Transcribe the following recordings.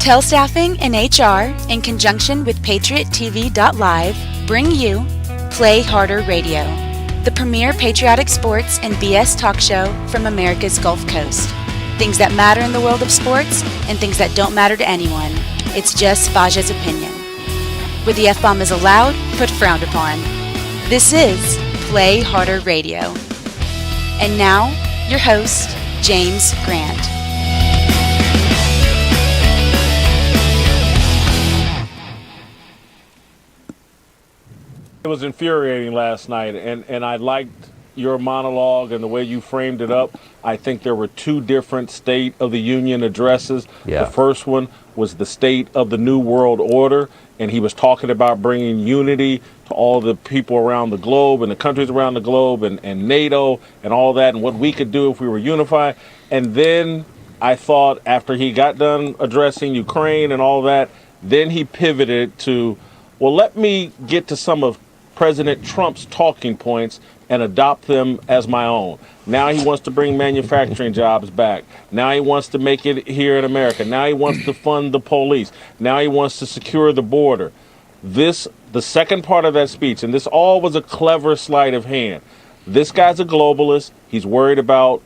Tel Staffing and HR, in conjunction with PatriotTV.live, bring you Play Harder Radio, the premier patriotic sports and BS talk show from America's Gulf Coast. Things that matter in the world of sports and things that don't matter to anyone. It's just Faja's opinion. Where the F-bomb is allowed, but frowned upon. This is Play Harder Radio. And now, your host, James Grant. It was infuriating last night, and I liked your monologue and the way you framed it up. I think there were two different State of the Union addresses. Yeah. The first one was the State of the New World Order, and he was talking about bringing unity to all the people around the globe and the countries around the globe and NATO and all that and what we could do if we were unified. And then I thought after he got done addressing Ukraine and all that, then he pivoted to, well, let me get to some of President Trump's talking points and adopt them as my own. Now he wants to bring manufacturing jobs back. Now he wants to make it here in America. Now he wants to fund the police. Now he wants to secure the border. The second part of that speech, and this all was a clever sleight of hand. This guy's a globalist. He's worried about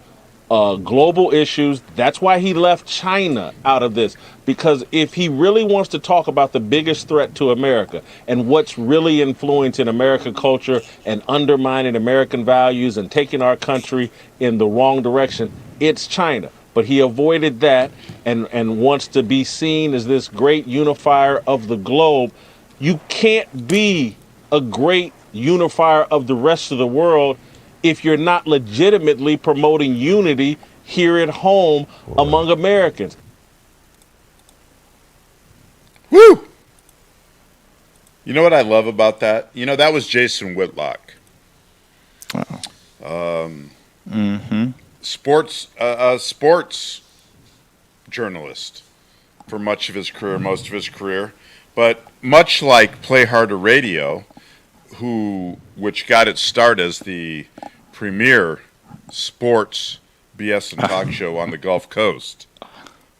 global issues. That's why he left China out of this. Because if he really wants to talk about the biggest threat to America and what's really influencing American culture and undermining American values and taking our country in the wrong direction, it's China. But he avoided that and wants to be seen as this great unifier of the globe. You can't be a great unifier of the rest of the world if you're not legitimately promoting unity here at home among Americans. Woo! You know what I love about that? You know, that was Jason Whitlock. Sports journalist for much of his career, most of his career. But much like Play Harder Radio, which got its start as the premier sports BS and talk show on the Gulf Coast,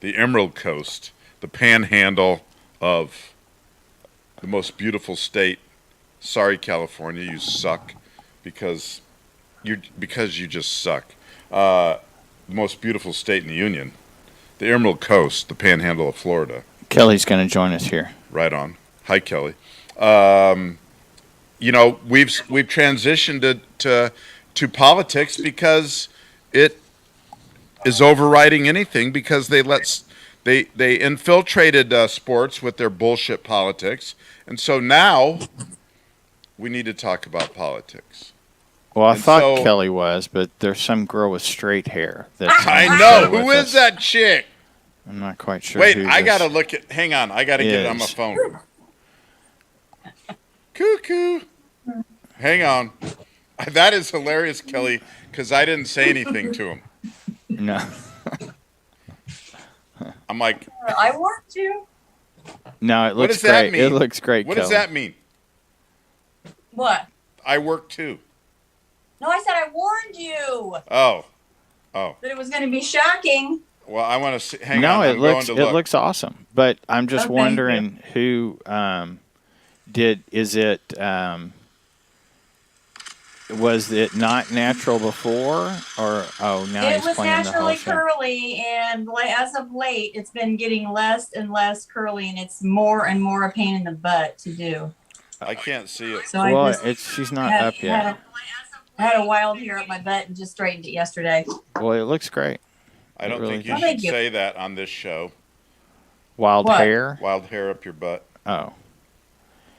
the Emerald Coast, the panhandle of the most beautiful state. Sorry, California, you suck because you just suck. The most beautiful state in the Union, the Emerald Coast, the panhandle of Florida. Kelly's going to join us here. Right on. Hi, Kelly. You know, we've transitioned to politics because it is overriding anything, because they infiltrated sports with their bullshit politics, and so now we need to talk about politics. Well, I thought Kelly was, but there's some girl with straight hair. I know. Who is that chick? I'm not quite sure. Wait, I got to look at... Hang on. I got to get it on my phone. Cuckoo. Hang on. That is hilarious, Kelly, because I didn't say anything to him. No. I'm like... I want to. No, it looks great. That mean? It looks great, What Kelly. does that mean? What? I work too. No, I said I warned you. Oh. That it was going to be shocking. Well, I want to see. Hang no, on. it looks awesome. But I'm just wondering who is it? Was it not natural before, or now it he's was playing the whole naturally show? curly, and as of late, it's been getting less and less curly, and it's more and more a pain in the butt to do. I can't see it. So she's not up yet. I had a wild hair up my butt and just straightened it yesterday. Well, it looks great. I don't think you does. should say that on this show. Wild hair? Wild hair up your butt. Oh.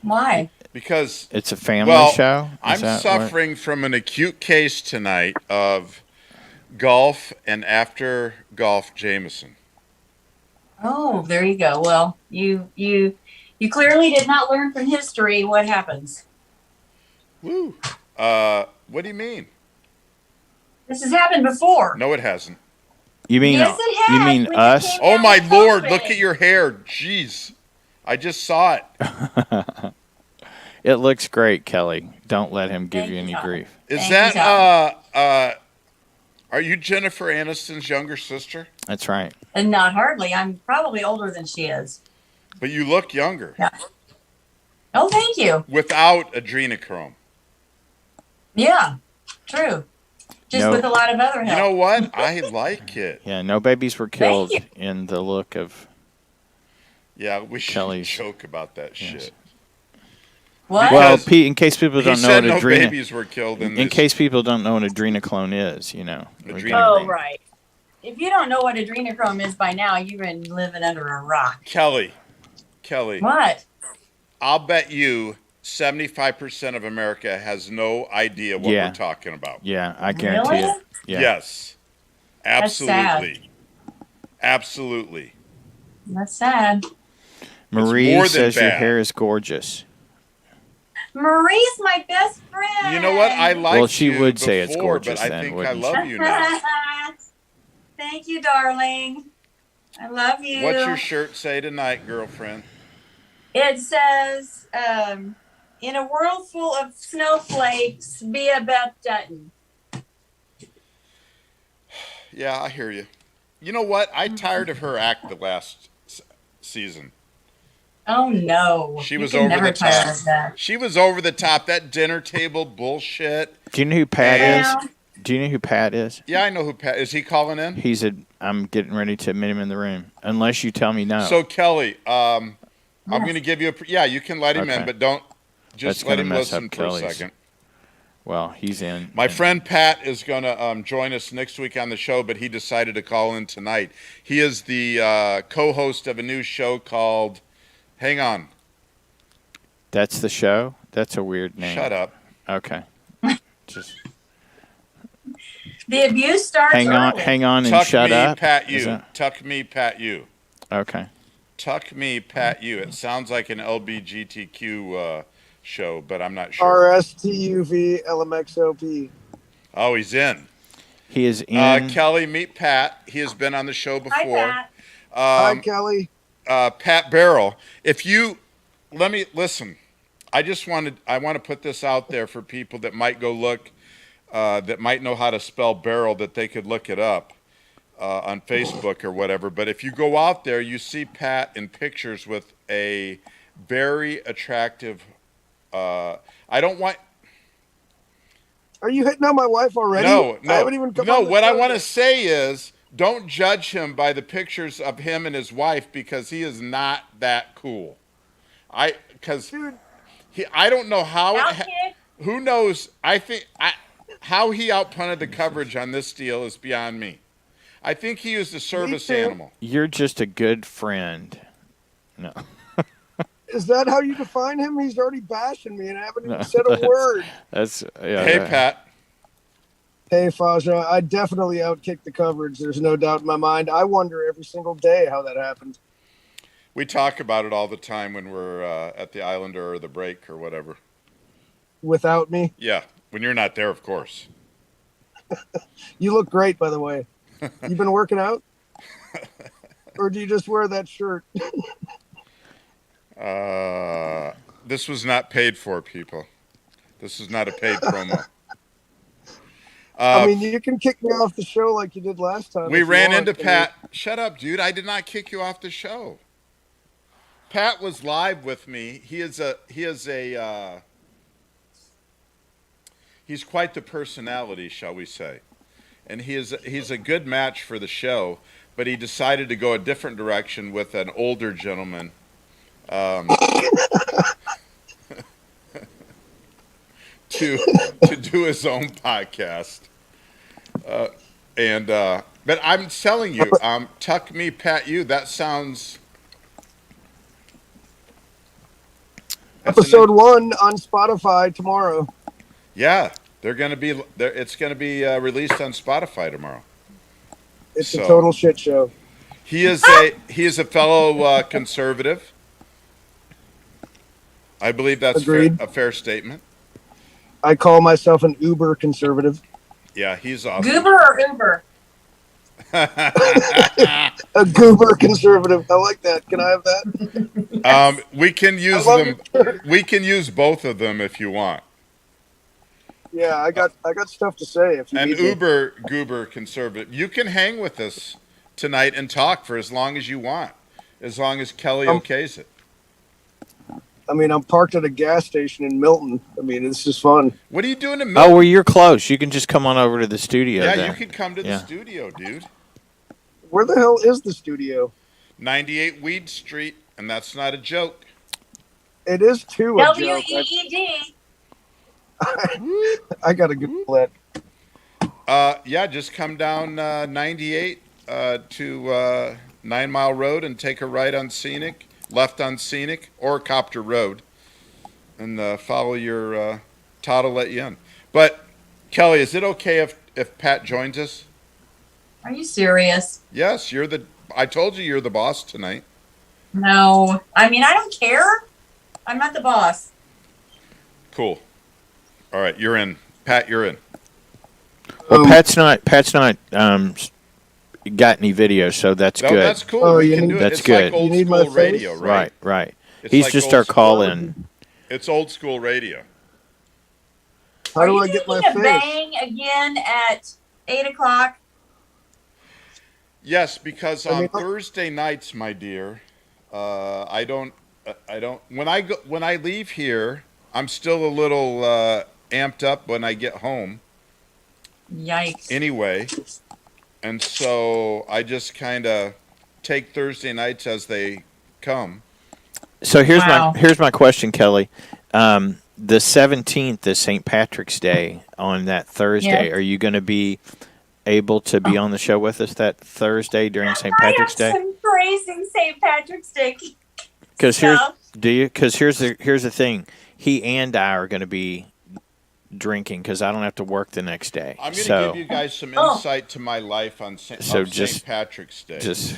Why? Because it's a family show? I'm suffering from an acute case tonight of golf and after golf Jameson. Oh, there you go. Well, you clearly did not learn from history what happens. Woo. What do you mean? This has happened before. No, it hasn't. You mean yes, it has. You mean us? Oh my Lord! Look at your hair. Jeez, I just saw it. It looks great, Kelly. Don't let him give you any grief. Is that Are you Jennifer Aniston's younger sister? That's right. And not hardly. I'm probably older than she is. But you look younger. Yeah. Oh, thank you. Without adrenochrome. Yeah, true. Just with a lot of other help. You know what? I like it. Yeah, no babies were killed in the look of. Yeah, we should Kellie's. joke about that shit. What? Well, Pete, in case people don't know what babies were killed in case people don't know what adrenochrome is, Oh, right. If you don't know what adrenochrome is by now, you've been living under a rock. Kellie. What? I'll bet you 75% of America has no idea what we're talking about. Yeah, I guarantee it. Yeah. Yes. Absolutely. Absolutely. That's sad. Marie says your hair is gorgeous. Marie's my best friend. You know what? I like Well, she would say it's gorgeous but then, I think I wouldn't love you now. Thank you, darling. I love you. What's your shirt say tonight, girlfriend? It says, in a world full of snowflakes, be a Beth Dutton. Yeah, I hear you. You know what? I tired of her act the last season. Oh, no. She was over the top. She was over the top. That dinner table bullshit. Do you know who Pat is? Do you know who Pat is? Yeah, I know who Pat is. Is he calling in? I'm getting ready to admit him in the room. Unless you tell me no. So, Kellie, I'm going to give you you can let him in, but don't just let him listen for a second. Well, he's in. My friend Pat is going to join us next week on the show, but he decided to call in tonight. He is the co-host of a new show called Hang On. That's the show? That's a weird name. Shut up. Okay. Just the abuse starts hang on and shut up. Tuck me, pat you. Okay. Tuck me, pat you. It sounds like an LBGTQ show, but I'm not sure. RSTUV LMXOP. Oh, he's in. He is in. Kellie, meet Pat. He has been on the show before. Hi, Pat. Hi, Kellie. Pat Barrel. If you let me listen, I want to put this out there for people that might go look, that might know how to spell barrel, that they could look it up on Facebook or whatever. But if you go out there, you see Pat in pictures with a very attractive. I don't want. Are you hitting on my wife already? No. I haven't even come no, what I want to say is, don't judge him by the pictures of him and his wife, because he is not that cool. I don't know how. Who knows? How he outpunted the coverage on this deal is beyond me. I think he was a service animal. You're just a good friend. No. Is that how you define him? He's already bashing me and I haven't even said a word. Hey, Pat. Hey, Faja. I definitely outkicked the coverage. There's no doubt in my mind. I wonder every single day how that happened. We talk about it all the time when we're at the Islander or the break or whatever. Without me? Yeah, when you're not there, of course. You look great, by the way. You been working out? Or do you just wear that shirt? This was not paid for, people. This is not a paid promo. I mean, you can kick me off the show like you did last time. We ran into Pat. Shut up, dude. I did not kick you off the show. Pat was live with me. He's quite the personality, shall we say. And he's a good match for the show, but he decided to go a different direction with an older gentleman. To do his own podcast. But I'm telling you, tuck me, pat you, that sounds... Episode 1 on Spotify tomorrow. Yeah, it's going to be released on Spotify tomorrow. It's a total shit show. He is a fellow conservative. I believe that's a fair statement. I call myself an uber conservative. Yeah, he's awesome. Goober or Uber? A goober conservative. I like that. Can I have that? We can use them. We can use both of them if you want. Yeah, I got stuff to say if you An need me. uber goober conservative. You can hang with us tonight and talk for as long as you want, as long as Kelly okays it. I mean, I'm parked at a gas station in Milton. I mean, this is fun. What are you doing in Oh, Milton? well, you're close. You can just come on over to the studio. Yeah, there. you could come to the Yeah. studio, dude. Where the hell is the studio? 98 Weed Street, and that's not a joke. It is too a joke. WEED. I gotta Google that. Yeah, just come down 98 to 9 Mile Road and take a right on Scenic, left on Scenic, or Copter Road, and follow your Todd will let you in. But Kelly, is it okay if Pat joins us? Are you serious? Yes, I told you you're the boss tonight. No. I mean, I don't care. I'm not the boss. Cool. All right, you're in. Pat, you're in. Well, Pat's not got any video, so that's No, good. that's cool. Oh, We you can need- do it. That's It's good. like old You need my school radio, face? right? Right. It's He's like just old our school- call-in. It's old school radio. How Are do you I get my taking a face? bang again at 8:00? Yes, because I on mean, Thursday nights, my dear, I don't. When I leave here, I'm still a little amped up when I get home. Yikes. Anyway, and so I just kind of take Thursday nights as they come. So here's Wow. my question, Kelly. The 17th is St. Patrick's Day on that Thursday. Yeah. Are you going to be able to be on the show with us that Thursday during St. Patrick's I have Day? some crazy St. Patrick's Day. Because stuff. here's the thing. He and I are going to be drinking because I don't have to work the next day. I'm going to so give you guys some Oh. insight to my life on St. So St. just- Patrick's Day. just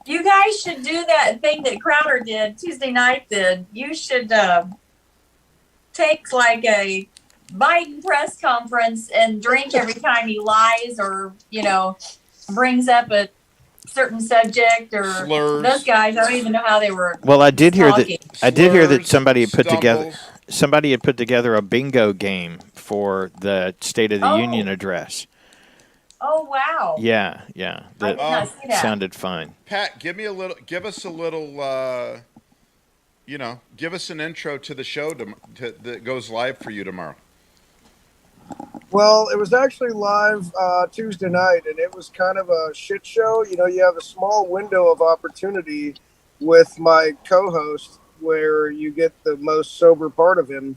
You guys should do that thing that Crowder did, Tuesday night did. You should take like a Biden press conference and drink every time he lies or, brings up a certain subject or Slurs. those guys. I don't even know how they were. well, I did hear talking. that Slurs, somebody had put stumbles. together a bingo game for the State of the Oh. Union address. Oh, wow. Yeah, I did that not see that. sounded fun. Pat, give us a little, give us an intro to the show that goes live for you tomorrow. Well, it was actually live Tuesday night, and it was kind of a shit show. You have a small window of opportunity with my co-host where you get the most sober part of him.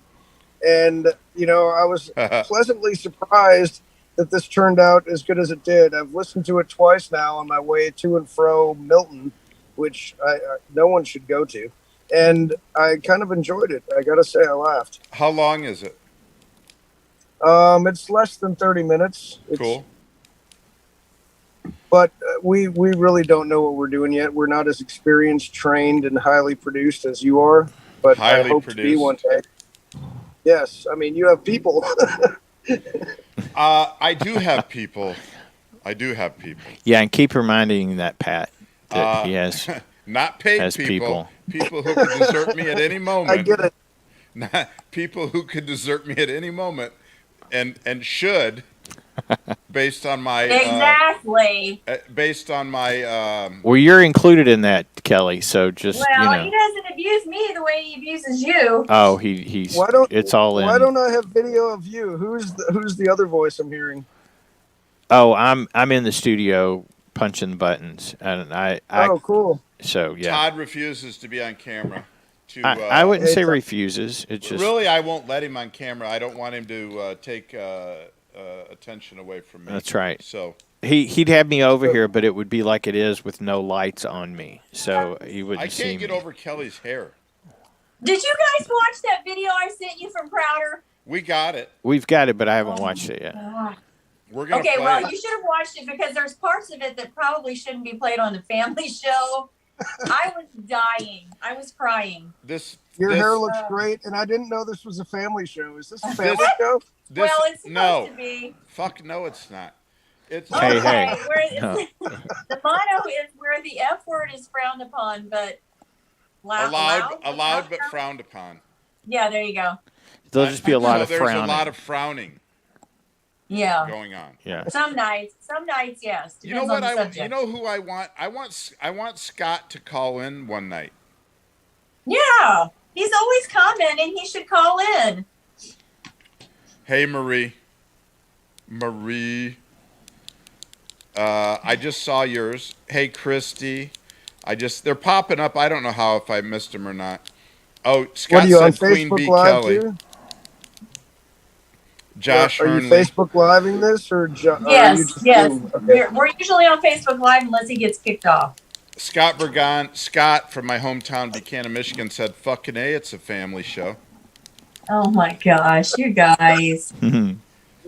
And, I was pleasantly surprised that this turned out as good as it did. I've listened to it twice now on my way to and fro Milton, which no one should go to. And I kind of enjoyed it. I got to say, I laughed. How long is it? It's less than 30 minutes. Cool. But we really don't know what we're doing yet. We're not as experienced, trained, and highly produced as you are. But Highly I hope to be produced. one day. Yes, I mean, you have people. I do have people. Yeah, and keep reminding that Pat that he has Not paid Has people. People who could desert me at any moment. I get it. Not people who could desert me at any moment, and should, based on my Exactly. based on my well, you're included in that, Kelly. So just Well, he doesn't abuse me the way he abuses you. Oh, he's Why don't it's all in. Why don't I have video of you? Who's the other voice I'm hearing? Oh, I'm in the studio punching buttons, and I Oh, cool. so yeah. Todd refuses to be on camera. I wouldn't say it's a- refuses. It's just Really, I won't let him on camera. I don't want him to take attention away from me. That's right. So he'd have me over here, but it would be like it is with no lights on me, so he wouldn't I see can't get me. over Kelly's hair. Did you guys watch that video I sent you from Crowder? We got it. We've got it, but I haven't watched it yet. We're gonna Okay, play well, it. you should have watched it because there's parts of it that probably shouldn't be played on the family show. I was dying. I I was crying. Your this- hair looks great, and I didn't know this was a family show. Is this a family show? This, Well, it's supposed no, to be. fuck no, it's not. It's Hey, hey. Where No. the motto is where the F word is frowned upon, but allowed, not but frowned? frowned upon. Yeah, there you go. There'll just be a lot of there's frowning. a lot of frowning Yeah. going on. Yeah. Some nights, yes. You know Depends what? on the subject. You know who I want? I want Scott to call in one night. Yeah, he's always commenting. He should call in. Hey, Marie. I just saw yours. Hey, Christy. They're popping up. I don't know if I missed them or not. Oh, Scott What are you on said Queen Facebook Bee Live Kelly. too? Josh Are you Hernley. Facebook Living this or are you Yes, just yes. Zoom? Okay. We're usually on Facebook Live unless he gets kicked off. Scott from my hometown, Buchanan, Michigan, said, "Fucking A, it's a family show." Oh my gosh, you guys. We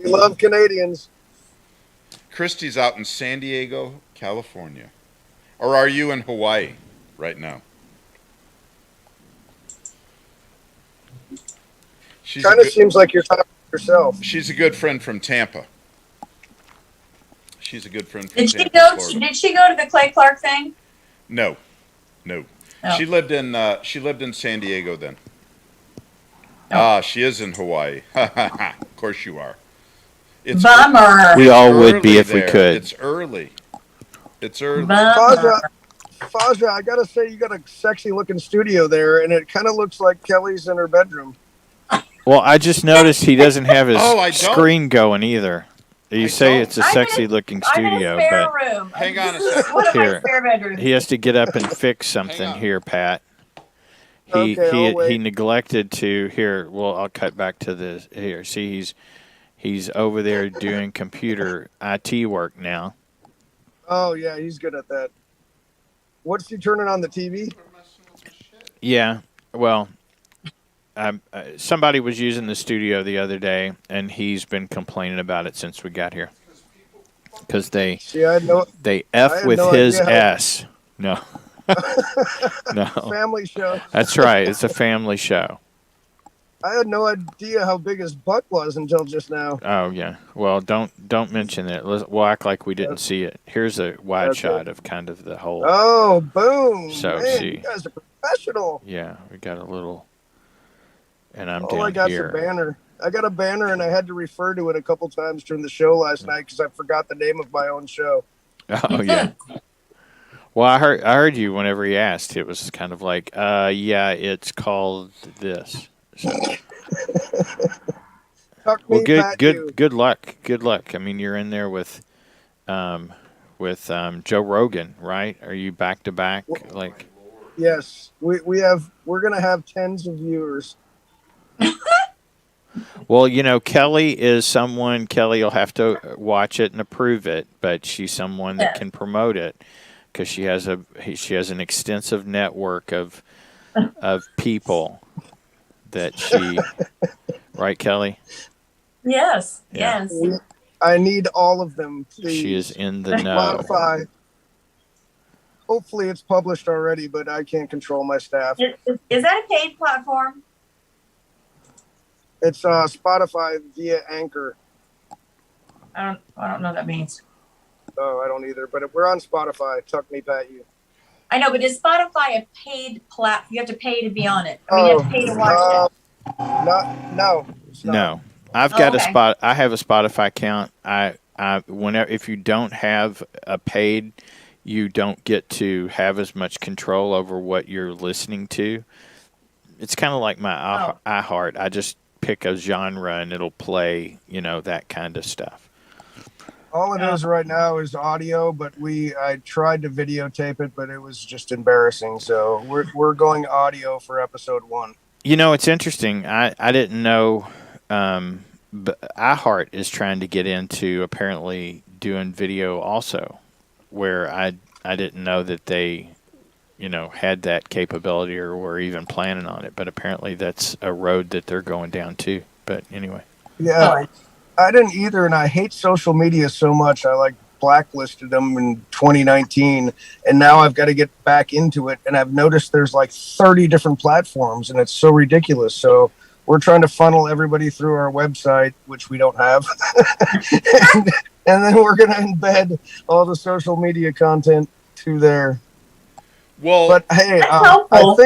love Canadians. Christy's out in San Diego, California. Or are you in Hawaii right now? Kind of seems like you're talking to yourself. She's a good friend from Tampa. She's a good friend from Did Tampa, she go? Florida. Did she go to the Clay Clark thing? No. Oh. She lived in San Diego then. Oh. She is in Hawaii. Of course you are. It's Bummer. We all would be early if we there. could. It's early. It's early. Bummer. Faja, I gotta say you got a sexy looking studio there, and it kind of looks like Kelly's in her bedroom. Well, I just noticed he doesn't have his Oh, I don't. screen going either. You I say don't. it's a I'm in sexy looking I'm in a studio, spare but room. Hang on a This is second. one of my Here. spare bedrooms. he has to get up and fix something on. here, Pat. Okay, I'll He wait. neglected to here. Well, I'll cut back to this here. See, he's over there doing computer IT work now. Oh yeah, he's good at that. What's he turning on the TV? Yeah, well, somebody was using the studio the other day, and he's been complaining about it since we got here. Because they See, I know F had with no his idea how- S. No, no, family show. that's right. It's a family show. I had no idea how big his butt was until just now. Oh yeah. Well, don't mention it. We'll act like we didn't see it. Here's a wide Okay. shot of kind of the whole. Oh, boom! So, Man, see. you guys are professional. Yeah, we got a little. And I'm All I down got's here. a banner. I got a banner, and I had to refer to it a couple times during the show last night because I forgot the name of my own show. Oh yeah. Well, I heard you whenever he asked. It was kind of like, yeah, it's called this. So, Tuck well, me, pat you. good luck. Good luck. I mean, you're in there with Joe Rogan, right? Are you back to back? Like, Yes, we're gonna have tens of viewers. well, you know, Kellie is someone. Kellie will have to watch it and approve it, but she's someone that can promote it because she has an extensive network of people that she. Right, Kellie? Yes, Yeah. yes. I need all of them. Please. She is in the know. Spotify. Hopefully, it's published already, but I can't control my staff. Is that a paid platform? It's Spotify via Anchor. I don't know what that means. Oh, I don't either. But we're on Spotify. Tuck me, pat you. I know, but is Spotify a paid platform? You have to pay to be on it. I mean, you have to pay to watch it. No. It's not. No, I've got okay. I have a Spotify account. Whenever if you don't have a paid, you don't get to have as much control over what you're listening to. It's kind of like my iHeart. I just pick a genre and it'll play, that kind of stuff. All it is right now is audio, but I tried to videotape it, but it was just embarrassing. So we're going audio for episode 1. It's interesting. I didn't know, but iHeart is trying to get into apparently doing video also, where I didn't know that they, had that capability or were even planning on it. But apparently that's a road that they're going down too. But anyway. Yeah, I didn't either, and I hate social media so much. I blacklisted them in 2019, and now I've got to get back into it. And I've noticed there's 30 different platforms, and it's so ridiculous. So we're trying to funnel everybody through our website, which we don't have, and then we're going to embed all the social media content to there. Well, But hey, That's helpful.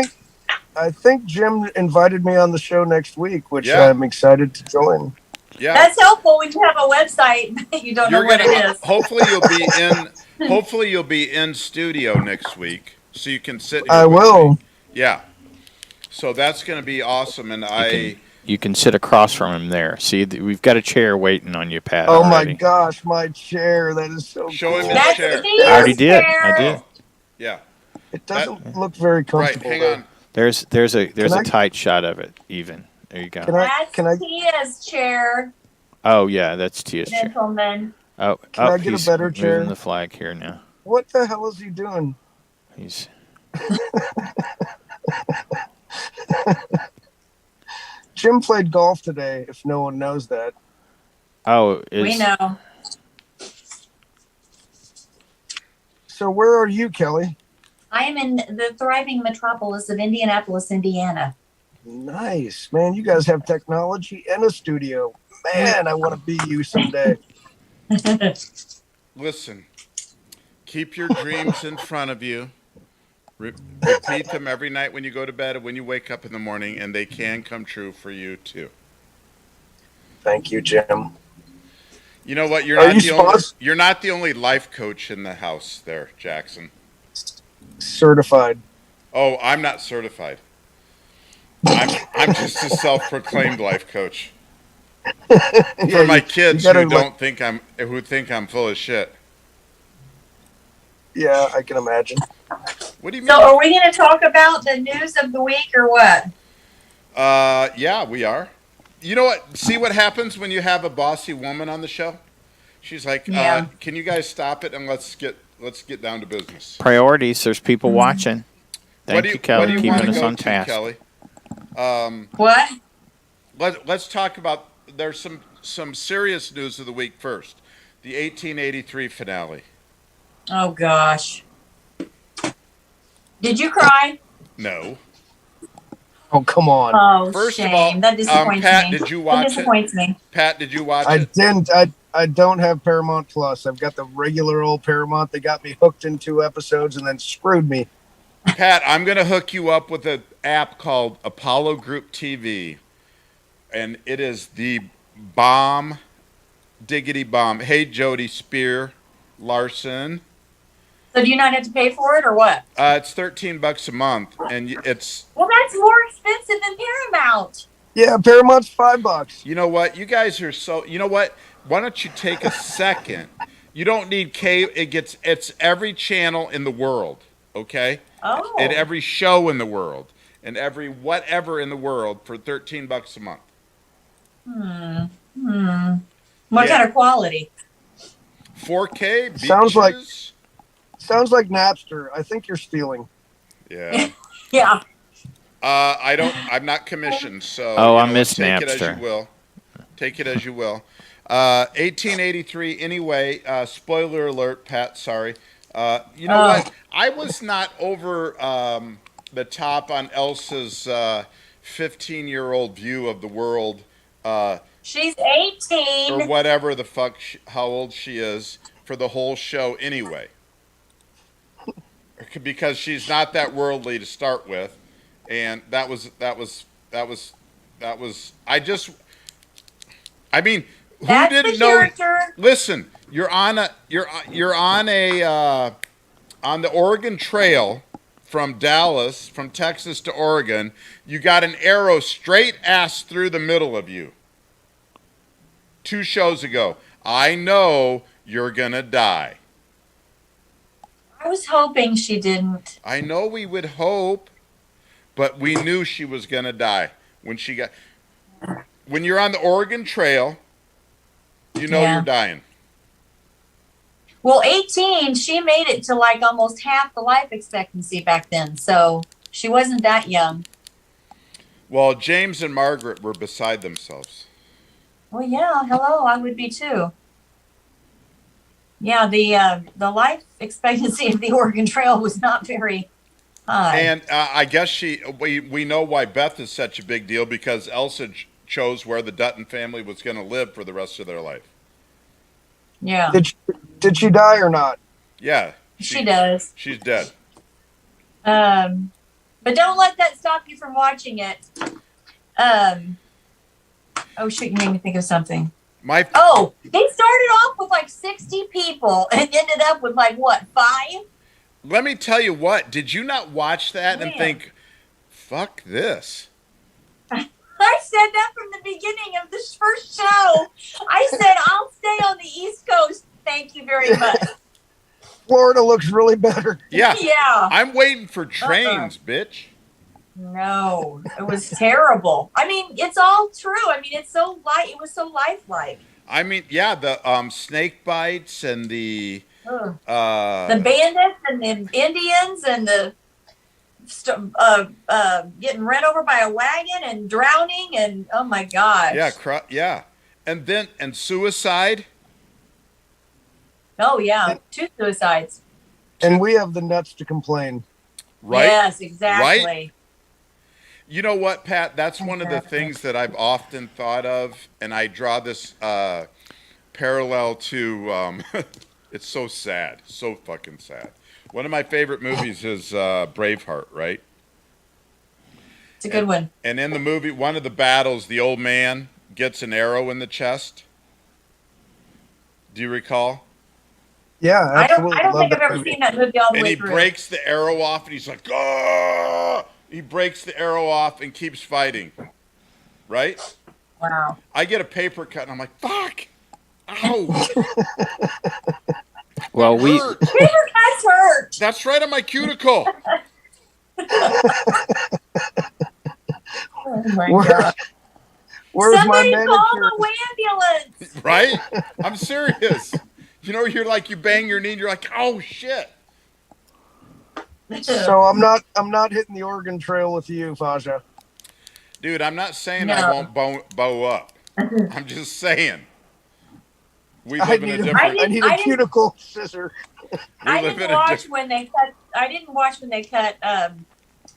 I think Jim invited me on the show next week, which Yeah. I'm excited to join. Yeah. That's helpful when you have a website that you don't know what it is. Hopefully you'll be in studio next week, so you can sit here I with will. me. Yeah. So that's going to be awesome, and You can sit across from him there. See, we've got a chair waiting on you, Pat. Oh already. my gosh, my chair! That is so Show cool. him his That's chair. Steve's I already did. chair. I did. Yeah. It doesn't look very Right. comfortable. Hang though. on. There's a I- tight shot of it. Even there you go. Can I? Tia's chair, Oh yeah, that's Tia's chair. gentlemen. Oh, Can I get a he's better moving chair? the flag here now. What the hell is he doing? He's Jim played golf today. If no one knows that. We know. So where are you, Kelly? I am in the thriving metropolis of Indianapolis, Indiana. Nice, man. You guys have technology and a studio. Man, I want to be you someday. Listen. Keep your dreams in front of you. Repeat them every night when you go to bed and when you wake up in the morning, and they can come true for you too. Thank you, Jim. You know what? You're not the only life coach in the house there, Jackson. Certified. Oh, I'm not certified. I'm just a self-proclaimed life coach for my kids who think I'm full of shit. Yeah, I can imagine. What do you mean? So are we going to talk about the news of the week or what? Yeah, we are. You know what? See what happens when you have a bossy woman on the show? She's like, Yeah. "Can you guys stop it and let's get down to business." priorities. There's people watching. What Thank do you, you Kelly, want keeping to us go on to, task. Kelly? What? Let's talk about. There's some serious news of the week first. The 1883 finale. Oh, gosh. Did you cry? No. Oh, come on. Oh, First of shame. all, That disappoints Pat, me. did you watch That disappoints me. Pat, did you watch I it? didn't. I don't have Paramount Plus. I've got the regular old Paramount. They got me hooked in 2 episodes and then screwed me. Pat, I'm going to hook you up with an app called Apollo Group TV, and it is the bomb, diggity bomb. Hey, Jody Spear Larson. So do you not have to pay for it or what? It's $13 a month, and it's. Well, that's more expensive than Paramount. Yeah, Paramount's $5. You know what? You guys are so. You know what? Why don't you take a second? You don't need cable. It's every channel in the world. Okay. Oh. And every show in the world, and every whatever in the world for $13 a month. What Yeah. kind of quality? 4K. Sounds like Napster. I think you're stealing. Yeah. Yeah. I'm not commissioned, so. Oh, I miss take it as Napster. you will. Take it as you will. 1883. Anyway, spoiler alert, Pat. Sorry. You know what? I was not over the top on Elsa's 15-year-old view of the world, She's 18. or whatever the fuck, how old she is for the whole show anyway. Because she's not that worldly to start with, and that was. I mean, who That's didn't the know? character. Listen, you're on the Oregon Trail from Dallas, from Texas to Oregon. You got an arrow straight ass through the middle of you. 2 shows ago. I know you're gonna die. I was hoping she didn't. I know we would hope, but we knew she was gonna die when you're on the Oregon Trail, you know Yeah. you're dying. Well, 18, she made it to like almost half the life expectancy back then. So she wasn't that young. Well, James and Margaret were beside themselves. Well, yeah. Hello. I would be too. Yeah. The life expectancy of the Oregon Trail was not very high. And I guess we know why Beth is such a big deal, because Elsa chose where the Dutton family was going to live for the rest of their life. Yeah. Did she die or not? Yeah. She does. She's dead. But don't let that stop you from watching it. Oh shit, you made me think of something. They started off with like 60 people and ended up with like what, 5? Let me tell you what. Did you not watch that and think, fuck this? I said that from the beginning of this first show. I said, I'll stay on the East Coast. Thank you very much. Florida looks really better. Yeah. Yeah. I'm waiting for trains, bitch. No, it was terrible. I mean, it's all true. I mean, it was so lifelike. I mean, yeah, the snake bites and the bandits and the Indians and the getting run over by a wagon and drowning and oh my gosh. Yeah, and suicide. Oh yeah, 2 suicides. And we have the nuts to complain. Right? Yes, exactly. Right? You know what, Pat? That's one of the things that I've often thought of, and I draw this parallel to. It's so sad, so fucking sad. One of my favorite movies is Braveheart, right? It's a good one. And in the movie, one of the battles, the old man gets an arrow in the chest. Do you recall? Yeah, absolutely. I don't think I've ever seen that movie all the way through. And he breaks the arrow off, and he's like, "Oh!" He breaks the arrow off and keeps fighting. Right? Wow. I get a paper cut, and I'm like, "Fuck! Ow!" Well, paper cuts hurt. That's right on my cuticle. Oh my God. Where's Somebody my call manicure? the ambulance. Right? I'm serious. You know, you're like, you bang your knee, and you're like, "Oh shit." So I'm not hitting the Oregon Trail with you, Faja. Dude, I'm not saying I won't bow up. I'm just saying. We live in a different. I need a cuticle scissor. I didn't watch when they cut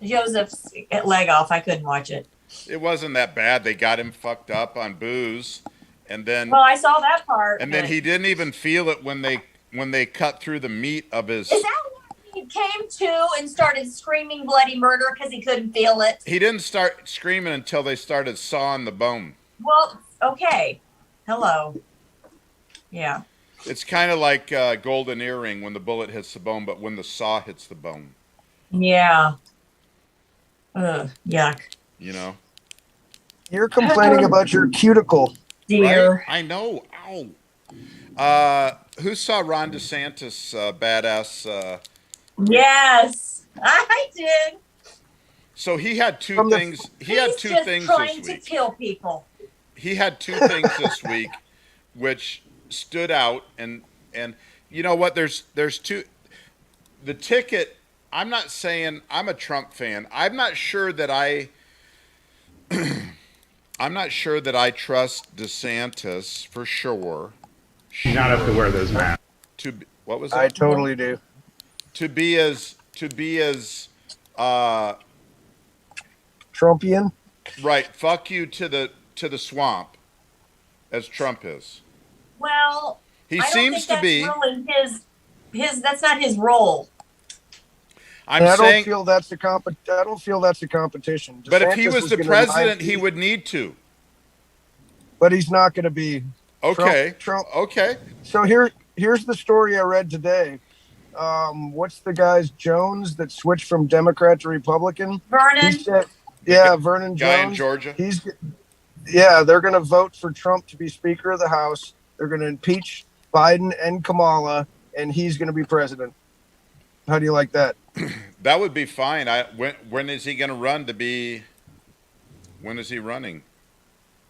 Joseph's leg off. I couldn't watch it. It wasn't that bad. They got him fucked up on booze, and then. Well, I saw that part. And then he didn't even feel it when they cut through the meat of his. Is that when he came to and started screaming bloody murder because he couldn't feel it? He didn't start screaming until they started sawing the bone. Well, okay. Hello. Yeah. It's kind of like Golden Earring when the bullet hits the bone, but when the saw hits the bone. Yeah. Ugh, yuck. You know? You're complaining about your cuticle. Dear. Right? I know. Ow. Who saw Ron DeSantis badass? Yes, I did. So he had two things. He had two things this week. He's just trying to kill people. He had 2 things this week, which stood out, and you know what? There's 2. The ticket. I'm not saying I'm a Trump fan. I'm not sure that I trust DeSantis for sure. You not have to wear those masks. What was that? I totally do. To be as Trumpian. right. Fuck you to the swamp, as Trump is. Well, he seems to be. Really his. That's not his role. I don't feel that's a competition. But if he was the president, he would need to. But he's not going to be. Okay. Trump. Okay. So here's the story I read today. What's the guy's Jones that switched from Democrat to Republican? Vernon. Vernon Jones. Guy in Georgia. They're going to vote for Trump to be Speaker of the House. They're going to impeach Biden and Kamala, and he's going to be president. How do you like that? That would be fine. When is he going to run to be? When is he running?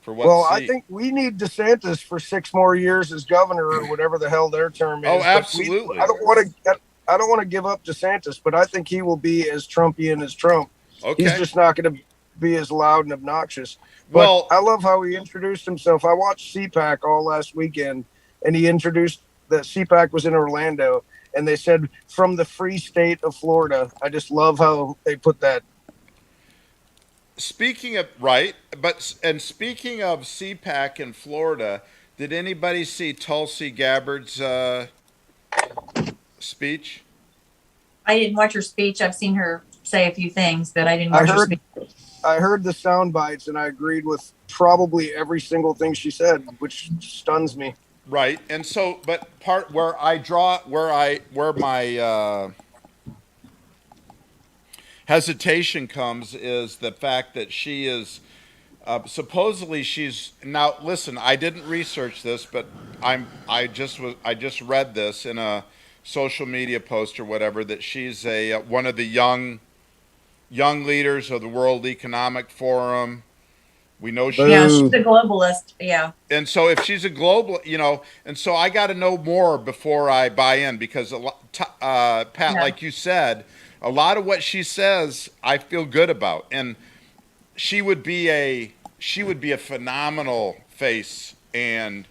For what seat? I think we need DeSantis for 6 more years as governor or whatever the hell their term is. Oh, absolutely. I don't want to give up DeSantis, but I think he will be as Trumpian as Trump. Okay. He's just not going to be as loud and obnoxious. But I love how he introduced himself. I watched CPAC all last weekend, and he introduced that CPAC was in Orlando, and they said from the free state of Florida. I just love how they put that. Speaking of speaking of CPAC in Florida, did anybody see Tulsi Gabbard's speech? I didn't watch her speech. I've seen her say a few things that I didn't I watch her heard, speak. I heard the sound bites, and I agreed with probably every single thing she said, which stuns me. Right. And so, but part where I draw, where my hesitation comes is the fact that she is supposedly she's now. Listen, I didn't research this, but I just read this in a social media post or whatever that she's a one of the young leaders of the World Economic Forum. We know she, Yeah, she's a Boo. globalist. Yeah. and so if she's a global, and so I got to know more before I buy in because Pat, Yeah. like you said, a lot of what she says I feel good about, and she would be a phenomenal face and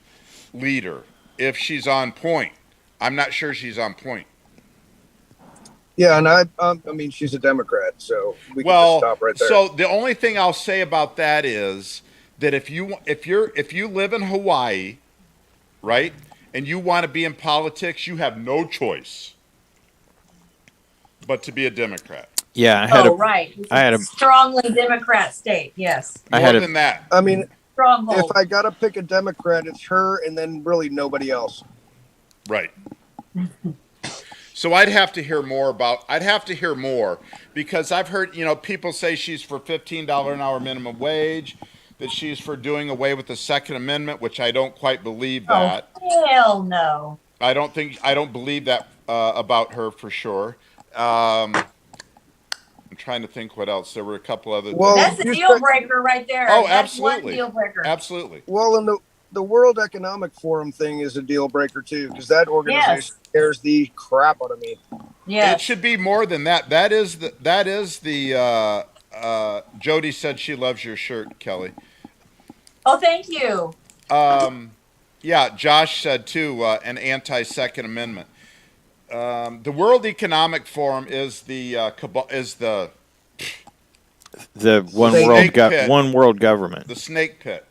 leader if she's on point. I'm not sure she's on point. Yeah, and I mean, she's a Democrat, so we can just Well, stop right there. so the only thing I'll say about that is that if you live in Hawaii, right, and you want to be in politics, you have no choice but to be a Democrat. Yeah, Right. I had a strongly Democrat state. Yes. I More had a- than that. I mean, if Stronghold. I got to pick a Democrat, it's her and then really nobody else. Right. So I'd have to hear more because I've heard, people say she's for $15 an hour minimum wage, that she's for doing away with the Second Amendment, which I don't quite believe that. Oh, hell no. I don't believe that about her for sure. I'm trying to think what else. There were a couple other Well, things. That's a you deal said- breaker right there. Oh, That's one absolutely. deal breaker. Absolutely. Well, and the World Economic Forum thing is a deal breaker too, because that organization scares the crap out of me. Yes. It should be more than that. That is the Jody said she loves your shirt, Kelly. Oh, thank you. Yeah, Josh said too, an anti-Second Amendment. The World Economic Forum is the one world government. the snake pit.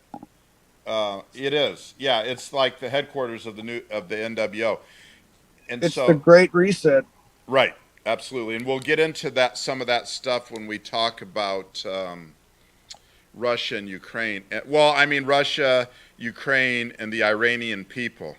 It is. Yeah, it's like the headquarters of the NWO. And It's so the Great Reset. right, absolutely. And we'll get into some of that stuff when we talk about Russia and Ukraine. Well, I mean Russia, Ukraine, and the Iranian people.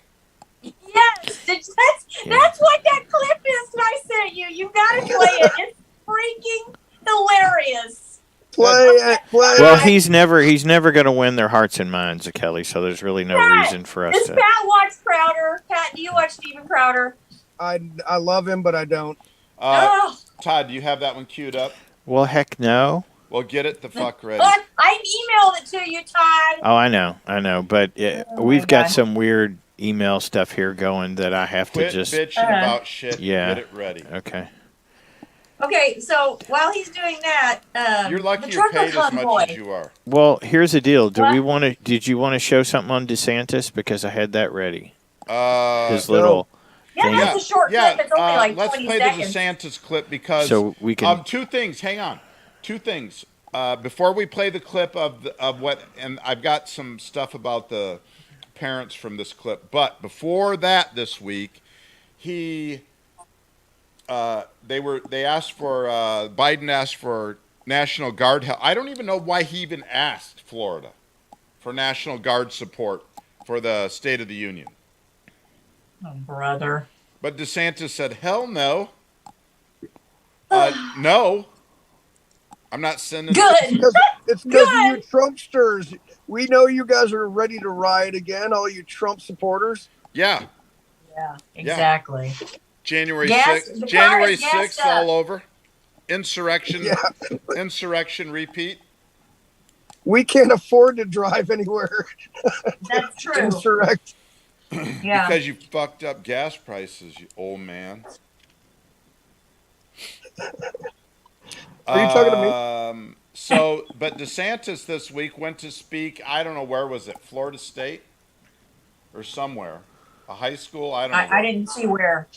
Yes. That's what that clip is that I sent you. You got to play it. It's freaking hilarious. Play it. Well, he's never going to win their hearts and minds, Kelly. So there's really no Pat, reason for us Does to. Pat watch Crowder? Pat, do you watch Steven Crowder? I love him, but I don't. Oh, Todd, do you have that one queued up? Well, heck no. Well, get it the fuck ready. I emailed it to you, Todd. Oh, I know, but Oh, we've my got God. some weird email stuff here going that I have Quit to just. bitching about shit. Yeah. Get it ready. Okay. Okay, so while he's doing that, You're lucky the you're trucker paid as convoy. much as you are. Well, here's the deal. What? Did you want to show something on DeSantis because I had that ready? His no. little. Yeah, thing. that's a short clip. It's only like let's 20 play seconds. the DeSantis clip because So we can. two things. Hang on, two things. Before we play the clip of what, and I've got some stuff about the parents from this clip. But before that, this week, Biden asked for National Guard help. I don't even know why he even asked Florida for National Guard support for the State of the Union. Oh, brother. But DeSantis said, hell no. No. I'm not sending... Good. It's because of you Trumpsters. We know you guys are ready to riot again, all you Trump supporters. Yeah. Yeah, exactly. January Gas- 6th. the January car is 6th gassed up. all over. Insurrection. Yeah. Insurrection repeat. We can't afford to drive anywhere. That's true. Insurrect. Yeah. Because you fucked up gas prices, you old man. Are you talking to me? So, but DeSantis this week went to speak, I don't know, where was it? Florida State? Or somewhere. A high school? I don't know. I didn't see where.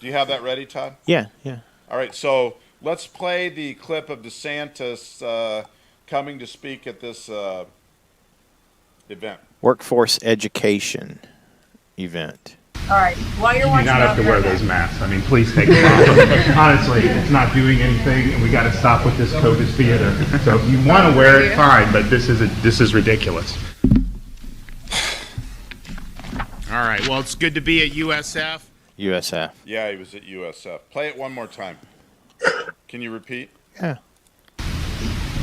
Do you have that ready, Todd? Yeah. All right, so let's play the clip of DeSantis coming to speak at this event. Workforce education event. All right. While you're You do watching not have to out wear there, those masks. I mean, please take them off. Honestly, it's not doing anything, and we got to stop with this COVID theater. So if you want to wear it, fine, but this is ridiculous. All right. Well, it's good to be at USF. USF. Yeah, he was at USF. Play it one more time. Can you repeat? Yeah.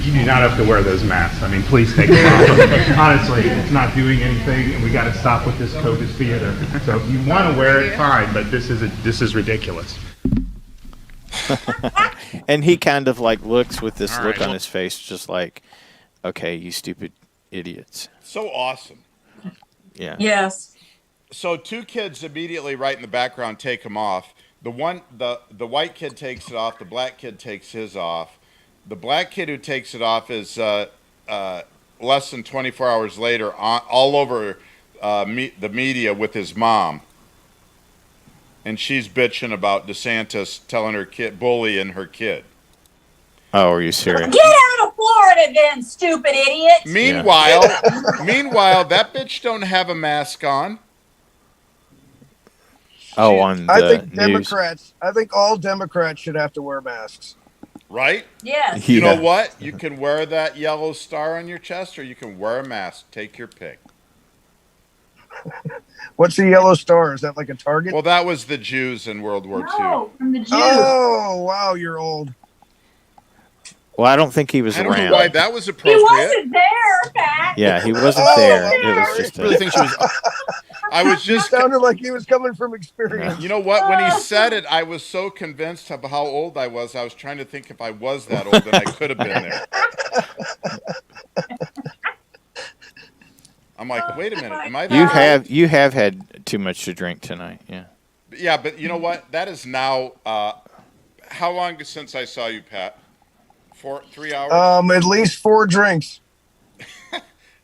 You do not have to wear those masks. I mean, please take them off. Honestly, it's not doing anything, and we got to stop with this COVID theater. So if you want to wear it, fine, but this is ridiculous. And he kind of like looks with this All look right, on his face, just like, okay, you stupid idiots. So awesome. Yeah. yes. So two kids immediately right in the background take them off. The white kid takes it off. The black kid takes his off. The black kid who takes it off is less than 24 hours later all over the media with his mom. And she's bitching about DeSantis telling her kid, bullying her kid. Oh, are you serious? Get out of Florida then, stupid idiot. Meanwhile, that bitch don't have a mask on. Oh, on the I think news. Democrats. I think all Democrats should have to wear masks. Right? Yes. You know Yeah. what? You can wear that yellow star on your chest or you can wear a mask. Take your pick. What's the yellow star? Is that like a target? Well, that was the Jews in World War No, from the Jews. Oh, wow, you're old. Well, I don't think he was II. I don't around. know why that was He appropriate. wasn't there, Pat. Yeah, he wasn't Oh, there. I'm It was sorry. just I really a, think she was. I was just, Sounded like he was coming from experience. you know what? When he said it, I was so convinced of how old I was I was trying to think if I was that old and I could have been there. I'm like, wait a minute. Am I that old? you have had too much to drink tonight. Yeah. Yeah, but you know what? That is now, how long since I saw you, Pat? 3 hours? At least 4 drinks.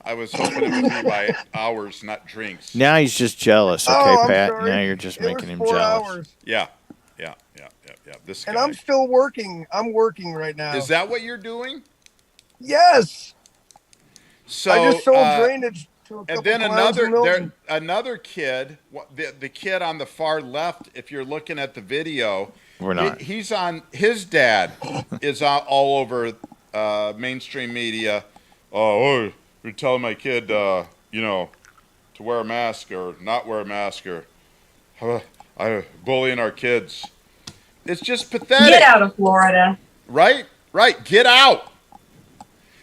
I was hoping it would be by hours, not drinks. Now he's just jealous. Okay, Oh, I'm Pat. sorry. Now you're just It was making him 4 jealous. hours. Yeah. This And guy. I'm still working. I'm working right now. Is that what you're doing? Yes. So, I just sold drainage to a couple and then clowns in Milton. another kid, the kid on the far left, if you're looking at the video, We're not. He's on. His dad is all over mainstream media. Oh, you're telling my kid, to wear a mask or not wear a mask or bullying our kids. It's just pathetic. Get out of Florida. Right. Get out.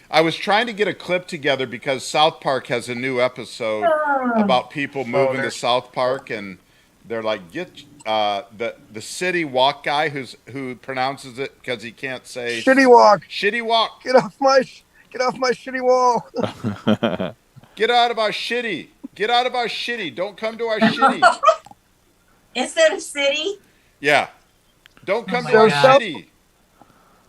I was trying to get a clip together because South Park has a new episode about people moving to South Park, and they're like, get the city walk guy who pronounces it because he can't say Shitty walk. Shitty walk. Get off my shitty wall. Get out of our shitty. Get out of our shitty. Don't come to our shitty. Instead of city. Yeah. Don't come to my our God. shitty.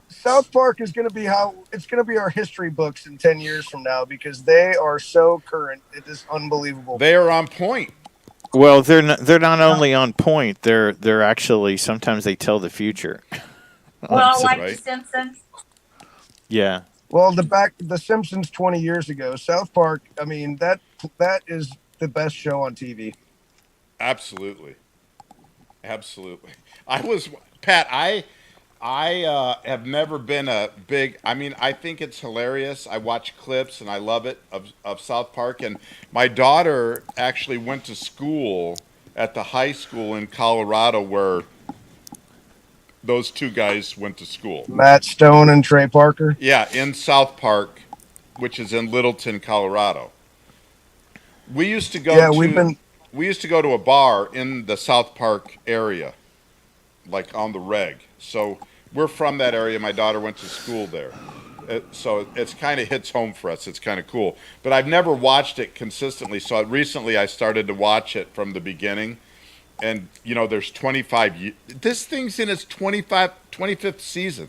South Park is going to be our history books in 10 years from now because they are so current. It is unbelievable. They are on point. Well, they're not only on point. They're actually sometimes they tell the future. Well, like right. The Simpsons. Yeah. Well, the Simpsons 20 years ago, South Park, I mean, that is the best show on TV. Absolutely. Pat, I have never been a big, I think it's hilarious. I watch clips and I love it of South Park. And my daughter actually went to school at the high school in Colorado where those two guys went to school. Matt Stone and Trey Parker. Yeah, in South Park, which is in Littleton, Colorado. We used to go we used to go to a bar in the South Park area, like on the reg. So we're from that area. My daughter went to school there. So it's kind of hits home for us. It's kind of cool. But I've never watched it consistently. So recently I started to watch it from the beginning. And, there's 25 years. This thing's in its 25th season.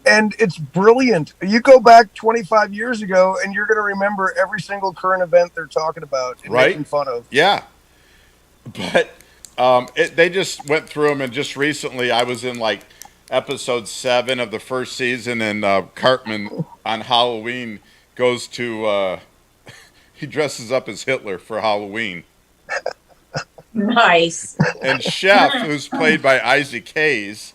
And it's brilliant. You go back 25 years ago, and you're going to remember every single current event they're talking about and making fun of. Yeah. But they just went through them, and just recently I was in, episode 7 of the first season, and Cartman on Halloween goes to... he dresses up as Hitler for Halloween. Nice. And Chef, who's played by Isaac Hayes,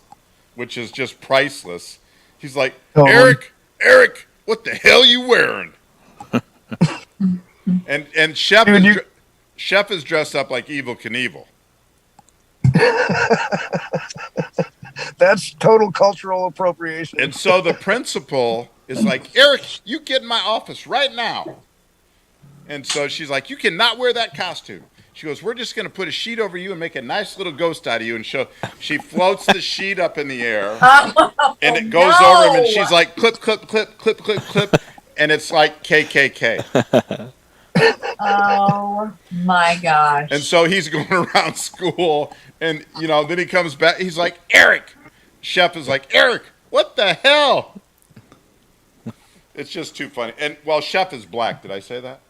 which is just priceless. He's like, Totally. Eric, what the hell you wearing? and Chef Dude, Chef is dressed up like Evel Knievel. That's total cultural appropriation. And so the principal is like, Eric, you get in my office right now. And so she's like, you cannot wear that costume. She goes, we're just going to put a sheet over you and make a nice little ghost out of you. And she floats the sheet up in the air. And it goes over him. And she's like, clip, clip, clip, clip, clip, clip. And it's like KKK. Oh, my gosh. And so he's going around school. And, then he comes back. He's like, Eric. Chef is like, Eric, what the hell? It's just too funny. And, Chef is black. Did I say that?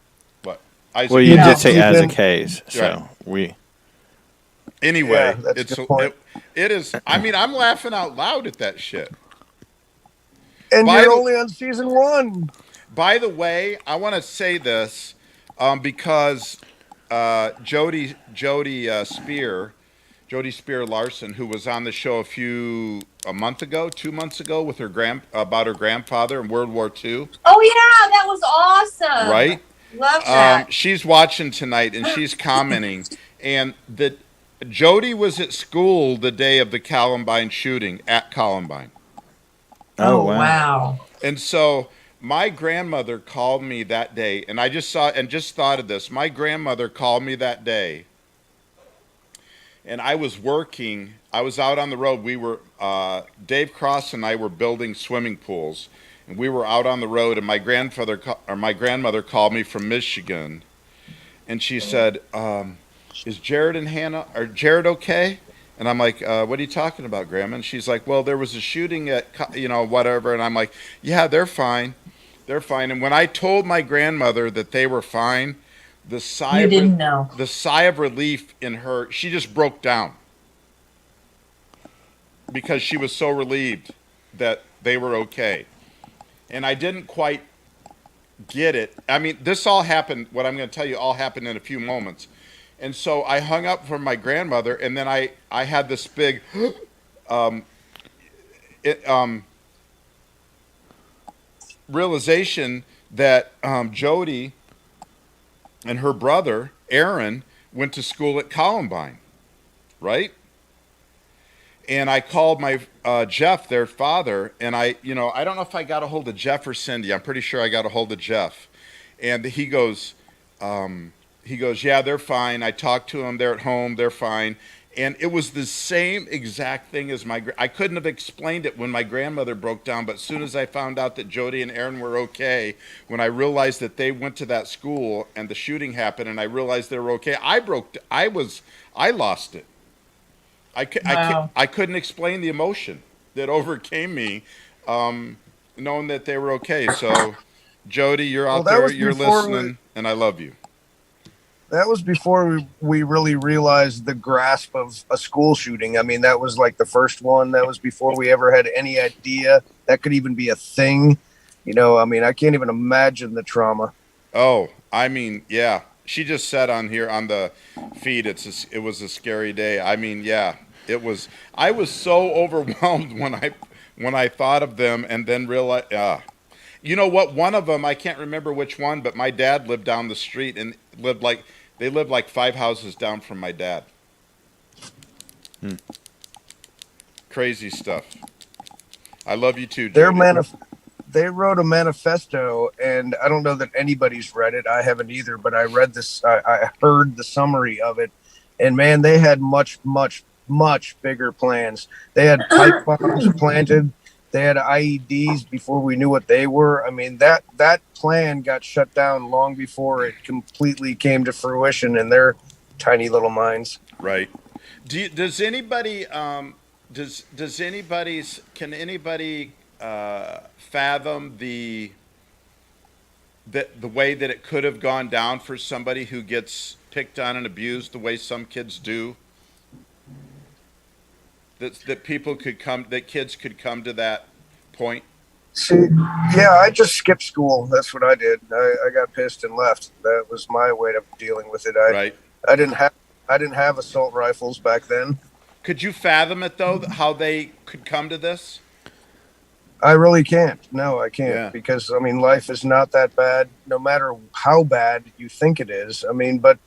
What? Isaac Well, you No. did say Isaac Hayes, so Right. Anyway, Yeah, that's a good point. it is. I mean, I'm laughing out loud at that shit. And By you're the- only on season 1. By the way, I want to say this because Jody Spear Larson, who was on the show a month ago, 2 months ago, with about her grandfather in World War II. Oh, yeah, that was awesome. Right? Love that. She's watching tonight and she's commenting, and that Jody was at school the day of the Columbine shooting at Columbine. Oh, wow. And so my grandmother called me that day, and I just thought of this. My grandmother called me that day, and I was working. I was out on the road. We were Dave Cross and I were building swimming pools, and we were out on the road. And my grandmother called me from Michigan, and she said, "Is Jared and Hannah? Are Jared okay?" And I'm like, "What are you talking about, Grandma?" And she's like, "Well, there was a shooting at whatever." And I'm like, "Yeah, they're fine. They're fine." And when I told my grandmother that they were fine, the sigh of relief in her, she just broke down because she was so relieved that they were okay. And I didn't quite get it. I mean, this all happened, what I'm going to tell you all happened in a few moments. And so I hung up from my grandmother, and then I had this big realization that Jody and her brother, Aaron, went to school at Columbine, right? And I called my Jeff, their father, and I don't know if I got a hold of Jeff or Cindy. I'm pretty sure I got a hold of Jeff. And he goes, yeah, they're fine. I talked to them. They're at home. They're fine. And it was the same exact thing as I couldn't have explained it when my grandmother broke down, but as soon as I found out that Jody and Aaron were okay, when I realized that they went to that school and the shooting happened and I realized they were okay, I lost it. I couldn't explain the emotion that overcame me, knowing that they were okay. So, Jody, you're out there, you're listening, and I love you. That was before we really realized the grasp of a school shooting. I mean, that was like the first one. That was before we ever had any idea that could even be a thing. I mean, I can't even imagine the trauma. Oh, I mean, yeah. She just said on here on the feed, it was a scary day. I mean, yeah, it was. I was so overwhelmed when I thought of them and then realized, you know what? One of them, I can't remember which one, but my dad lived down the street and they lived like 5 houses down from my dad. Crazy stuff. I love you too, Jody. They wrote a manifesto, and I don't know that anybody's read it. I haven't either, but I read this. I heard the summary of it, and man, they had much, much, much bigger plans. They had pipe bombs planted. They had IEDs before we knew what they were. I mean, that plan got shut down long before it completely came to fruition in their tiny little minds. Right. Does anybody can anybody fathom the way that it could have gone down for somebody who gets picked on and abused the way some kids do? That kids could come to that point? See, yeah, I just skipped school. That's what I did. I got pissed and left. That was my way of dealing with it. Right. I didn't have I didn't have assault rifles back then. Could you fathom it though? How they could come to this? I really can't. No, I can't. Yeah. Because, I mean, life is not that bad, no matter how bad you think it is. I mean, but,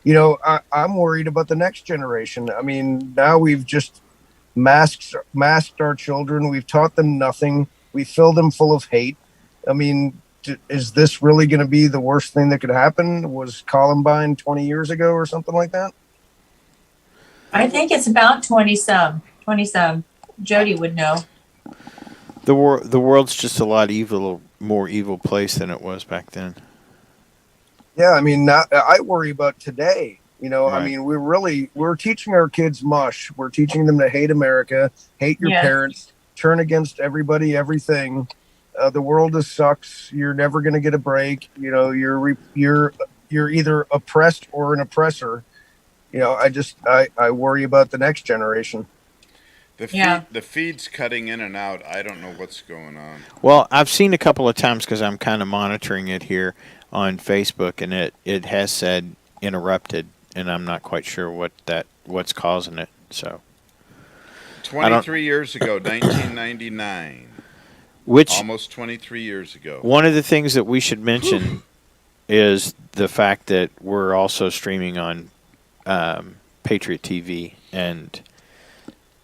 you know, I'm worried about the next generation. I mean, now we've just masked our children. We've taught them nothing. We fill them full of hate. I mean, is this really going to be the worst thing that could happen? Was Columbine 20 years ago or something like that? I think it's about 20-some. Jody would know. The world's just a lot more evil place than it was back then. Yeah, I mean, I worry about today. You know, Right. I mean, we're teaching our kids mush. We're teaching them to hate America, hate your parents, turn against everybody, everything. The world just sucks. You're never going to get a break. You know, you're either oppressed or an oppressor. You know, I worry about the next generation. The feed's cutting in and out. I don't know what's going on. Well, I've seen a couple of times because I'm kind of monitoring it here on Facebook, and it has said interrupted, and I'm not quite sure what's causing it. So, 23 years ago, 1999. Almost 23 years ago. One of the things that we should mention is the fact that we're also streaming on Patriot TV, and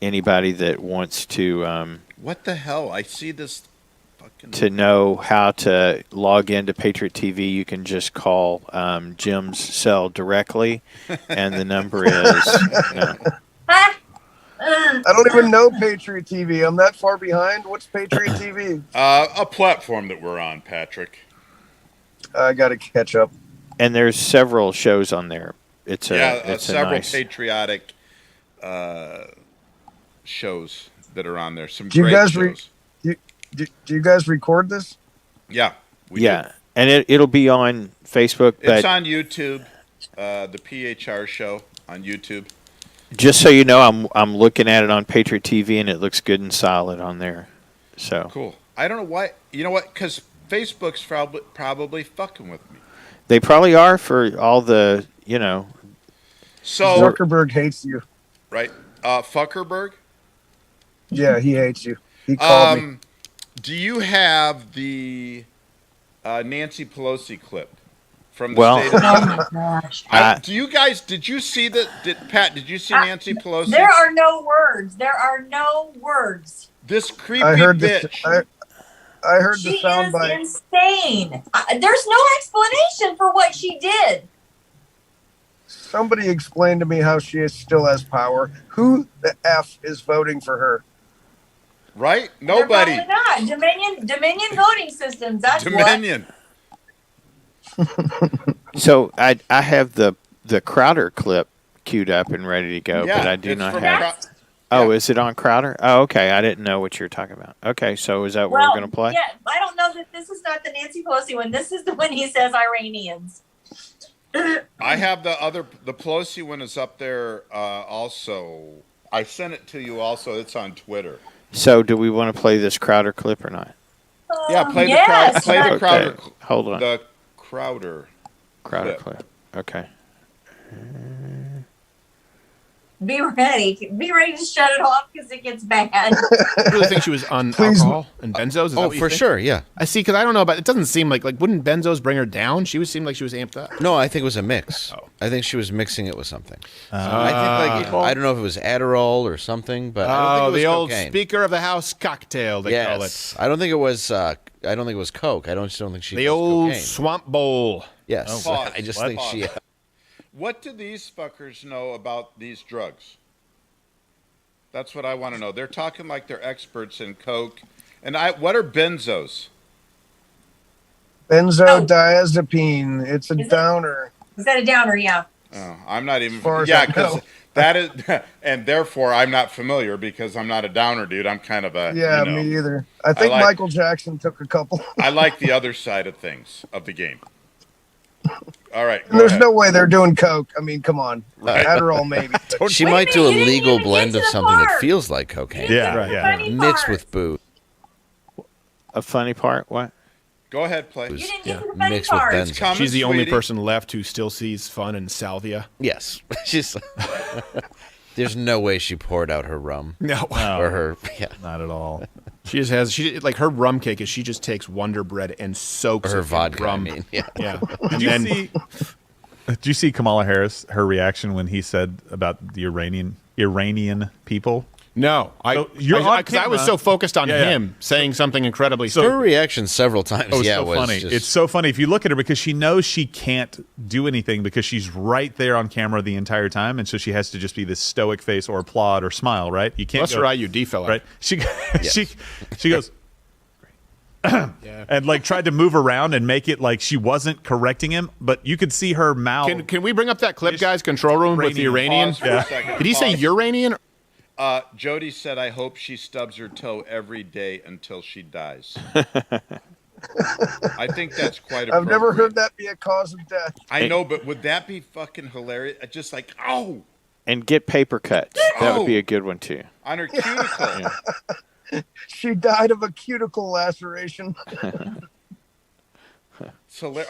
anybody that wants to what the hell? I see this fucking to know how to log into Patriot TV, you can just call Jim's cell directly, and the number is I don't even know Patriot TV. I'm that far behind. What's Patriot TV? A platform that we're on, Patrick. I got to catch up. And there's several shows on there. It's several nice patriotic shows that are on there. Some do you great guys shows. Do you guys record this? Yeah. We do. And it'll be on Facebook. It's on YouTube. The PHR show on YouTube. Just so you know, I'm looking at it on Patriot TV, and it looks good and solid on there. So cool. I don't know why. You know what? Because Facebook's probably fucking with me. They probably are for all the, you know. So Zuckerberg hates you. Right. Fuckerberg? Yeah, he hates you. He called me. Do you have the Nancy Pelosi clip from the State of the Union? Oh my gosh. Do you guys, did you see Pat, did you see Nancy Pelosi? There are no words. This creepy bitch. I heard the She is soundbite. insane. There's no explanation for what she did. Somebody explained to me how she still has power. Who the F is voting for her? Right? Nobody. They're probably not. Dominion voting systems. That's Dominion. So I have the Crowder clip queued up and ready to go, but I do not have. Oh, is it on Crowder? Oh, okay. I didn't know what you were talking about. Okay, so is that what we're going to play? Yeah, I don't know that this is not the Nancy Pelosi one. This is the one he says Iranians. I have the Pelosi one is up there also. I sent it to you also. It's on Twitter. So do we want to play this Crowder clip or not? Yeah, play the Crowder. Hold on. The Crowder clip. Okay. Be ready to shut it off because it gets bad. I really think she was on alcohol and benzos. Is that what you for think? sure, yeah. I see, because I don't know about it. Doesn't seem like wouldn't benzos bring her down? She seemed like she was amped up. No, I think it was a mix. I think she was mixing it with something. I think I don't know if it was Adderall or something, but I don't think it was the old cocaine. Speaker of the House cocktail they call it. I don't think it was. I don't think it was coke. I don't think she. The used old cocaine. swamp bowl. Yes, I just think she. What do these fuckers know about these drugs? That's what I want to know. They're talking like they're experts in coke. And what are benzos? Benzodiazepine. It's a downer. Is that a downer? Yeah. Oh, I'm not even. far as Yeah, I because know. that is, and therefore I'm not familiar because I'm not a downer dude. I'm kind of a. Yeah, me either. I think Michael Jackson took a couple. I like the other side of things of the game. All right. And there's no way they're doing coke. I mean, come on. Adderall, maybe. She might do a legal blend of something that feels like cocaine. Yeah, right. Yeah. Mixed with booze. A funny part? What? Go ahead, play. You didn't Yeah. get to the funny Mixed with part. Benzo. Coming, She's the only sweetie. person left who still sees fun in salvia. Yes. She's. There's no way she poured out her rum No. or her. Yeah. Not at all. She like her rum cake is she just takes Wonder Bread and soaks Or her it in vodka. rum. I mean, yeah. Yeah. Did you see Kamala Harris, her reaction when he said about the Iranian people? No, you're on because I was camera. so focused on Yeah, yeah. him saying something incredibly. Her reaction several times. Oh, it's yeah, so was funny. just- It's so funny if you look at her because she knows she can't do anything because she's right there on camera the entire time, and so she has to just be this stoic face or applaud or smile. Right? You can't. Plus go, her IUD fell out. Right? She goes. And like tried to move around and make it like she wasn't correcting him, but you could see her mouth. Can we bring up that clip, guys? Control room with the Iranian. Pause for a second. Did he say Pause. Uranian? Jody said, "I hope she stubs her toe every day until she dies." I think that's quite appropriate. I've never heard that be a cause of death. I know, but would that be fucking hilarious? Just like, oh, And get paper cuts. That would be a good one too. on her cuticle. She died of a cuticle laceration.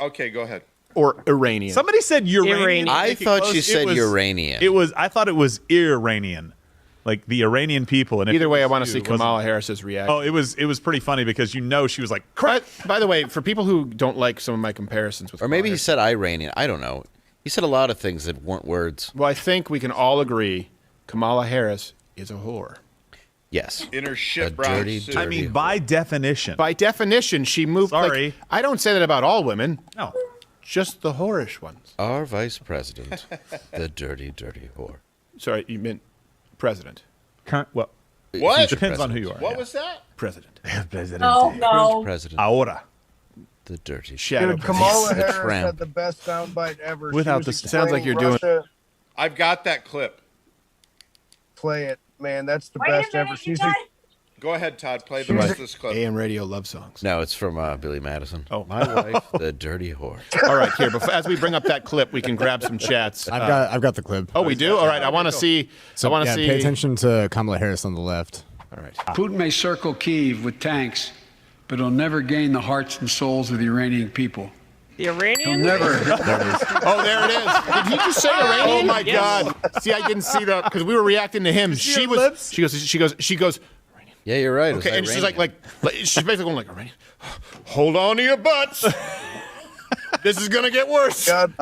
Okay, go ahead. Or Iranian? Somebody said Uranian. I thought she said Uranian. I thought it was Iranian, like the Iranian people. And if Either it way, I was want to you, see it wasn't- Kamala Harris's reaction. Oh, it was pretty funny because she was like, By the way, for people who don't like some of my comparisons with, Or maybe he Kamala said Iranian. I don't know. He said a lot of things that weren't words. Well, I think we can all agree Kamala Harris is a whore. Yes. In her shit A brown dirty, suit. I mean, by definition. By definition, she moved. Sorry. Like, I don't say that about all women. No. Just the whorish ones. Our vice president, the dirty, dirty whore. Sorry, you meant president. Well, What? Future depends on president. who you are. What yeah. was that? President. Oh no. President, Ahora. the dirty. Shadow. Dude, Kamala The Harris tramp. had the best soundbite ever. She Without was the- sounds like you're doing- explaining Russia. I've got that clip. Play it, man. That's the Wait best a ever. minute, She's you a, guys. Go ahead, Todd. Play the She's rest a- of this clip. AM radio love songs. No, it's from Billy Madison. Oh. My wife, the dirty whore. All right, here. Before, as we bring up that clip, we can grab some chats. I've got the clip. Oh, we do. All right. I want to see. So, I want to yeah, see. pay attention to Kamala Harris on the left. All right. Putin may circle Kyiv with tanks, but he'll never gain the hearts and souls of the Iranian people. The Iranian? He'll never. Oh, there it is. Did he just say Iranian? Oh my God. See, I didn't see that because we were reacting to him. She was. lips? She goes. Yeah, you're right. it was Okay, and she's Iranian. like she's basically going like Iranian. Hold on to your butts. This is gonna get worse. God,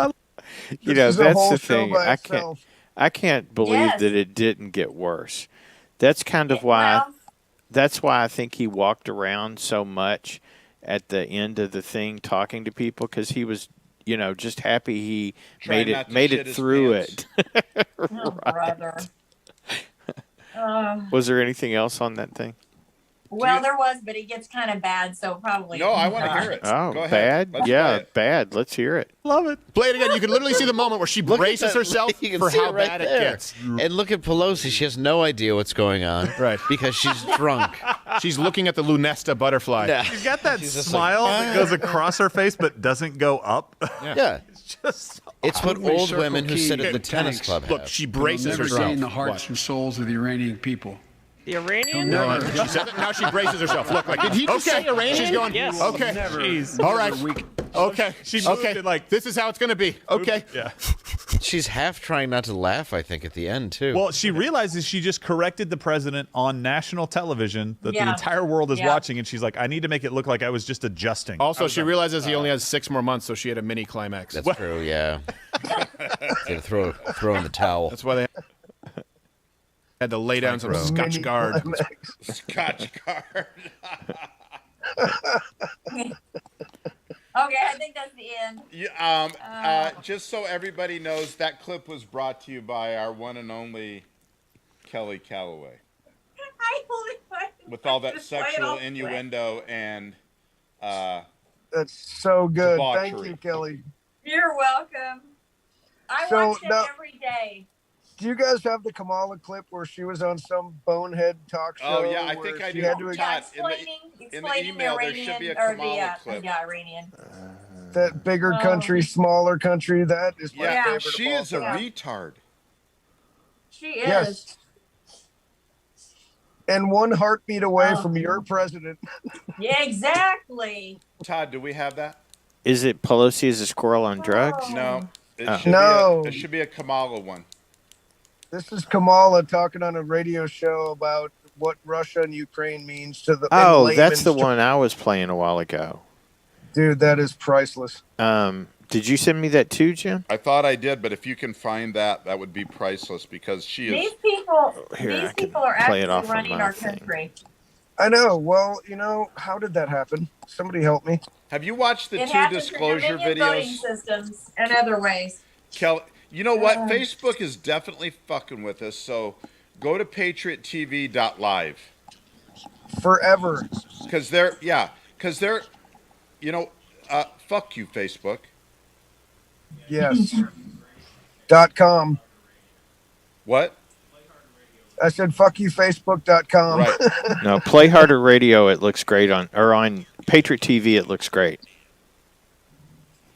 You this know, is a that's whole the show thing. by I itself. can't believe Yes. that it didn't get worse. That's kind of why. Well, That's why I think he walked around so much at the end of the thing, talking to people, because he was, just happy he Trying not to made shit it his through pants. it. oh, brother. Was there anything else on that thing? Well, there was, but it gets kind of bad, so probably. No, I want to hear it. Oh, Go ahead. bad? Let's play Yeah, it. bad. Let's hear it. Love it. Play it again. You can literally see the moment where she Look at braces that- herself you can for see how it right bad there. it gets. And look at Pelosi. She has no idea what's going on. Right. Because she's drunk. She's looking at the Lunesta butterfly. Yeah. She's got that She's just smile like, that goes across her face but doesn't go up. Yeah. Just It's what Putin may old circle women who Kyiv sit at the with tennis tanks, club Look, have. she but he'll braces never herself. gain the hearts Watch. and souls of the Iranian people. The Iranian? No, she said that, now she braces herself. Look, like, did he just say Iranian? She's going, Yes. okay. Jeez. All right. Okay. She moved okay. it like- this is how it's going to be. Okay. Yeah. She's half trying not to laugh, I think, at the end, too. Well, she realizes she just corrected the president on national television that the Yeah. entire world is Yeah. watching, and she's like, I need to make it look like I was just adjusting. Also, she realizes he only has 6 more months, so she had a mini climax. That's true, yeah. They had to throw in the towel. That's why they had to lay down some Micro. Scotch mini guard. climax. Scotch guard. Okay, I think that's the end. Just so everybody knows, that clip was brought to you by our one and only Kellie Calaway. With all that Just play it sexual all quick. innuendo and That's so good. Thank Debauchery. you, Kelly. You're welcome. I So, watch it now- every day. Do you guys have the Kamala clip where she was on some bonehead talk show? Oh, yeah, I where think I she do. had to Yeah, Todd, in the explaining email, the there should be a Iranian or Kamala clip. the Iranian. that bigger country, smaller country. That is my Yeah, favorite. she of all is a time. retard. She is. Yes. and one heartbeat away from your president. Yeah, exactly. Todd, do we have that? Is it Pelosi is a squirrel on drugs? No. Oh. It should be a Kamala one. This is Kamala talking on a radio show about what Russia and Ukraine means to the. Oh, that's the one I was playing a while ago. Dude, that is priceless. Did you send me that too, Jim? I thought I did, but if you can find that, that would be priceless because she is. These people, Here, these people are play it actually off on running my our thing. country. I know. Well, how did that happen? Somebody help me. Have you watched the It two happens disclosure in Dominion voting videos? systems and other ways. Kelly, you know what? Facebook is definitely fucking with us. So go to patriottv.live. Forever. Because they're, fuck you, Facebook. Yes. .com. What? I said, fuck you, Facebook.com. Right. No, Play Harder Radio. It looks great on Patriot TV. It looks great.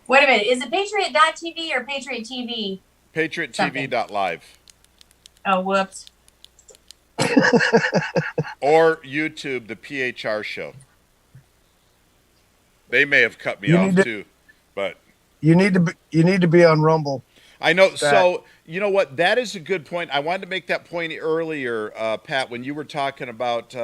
Wait a minute. Is it Patriot.tv or Patriot TV? PatriotTV.live. Oh, whoops. Or YouTube, the PHR show. They may have cut me You off need to- too, but You need to be on Rumble. I know. So you know what? That is a good point. I wanted to make that point earlier, Pat, when you were talking about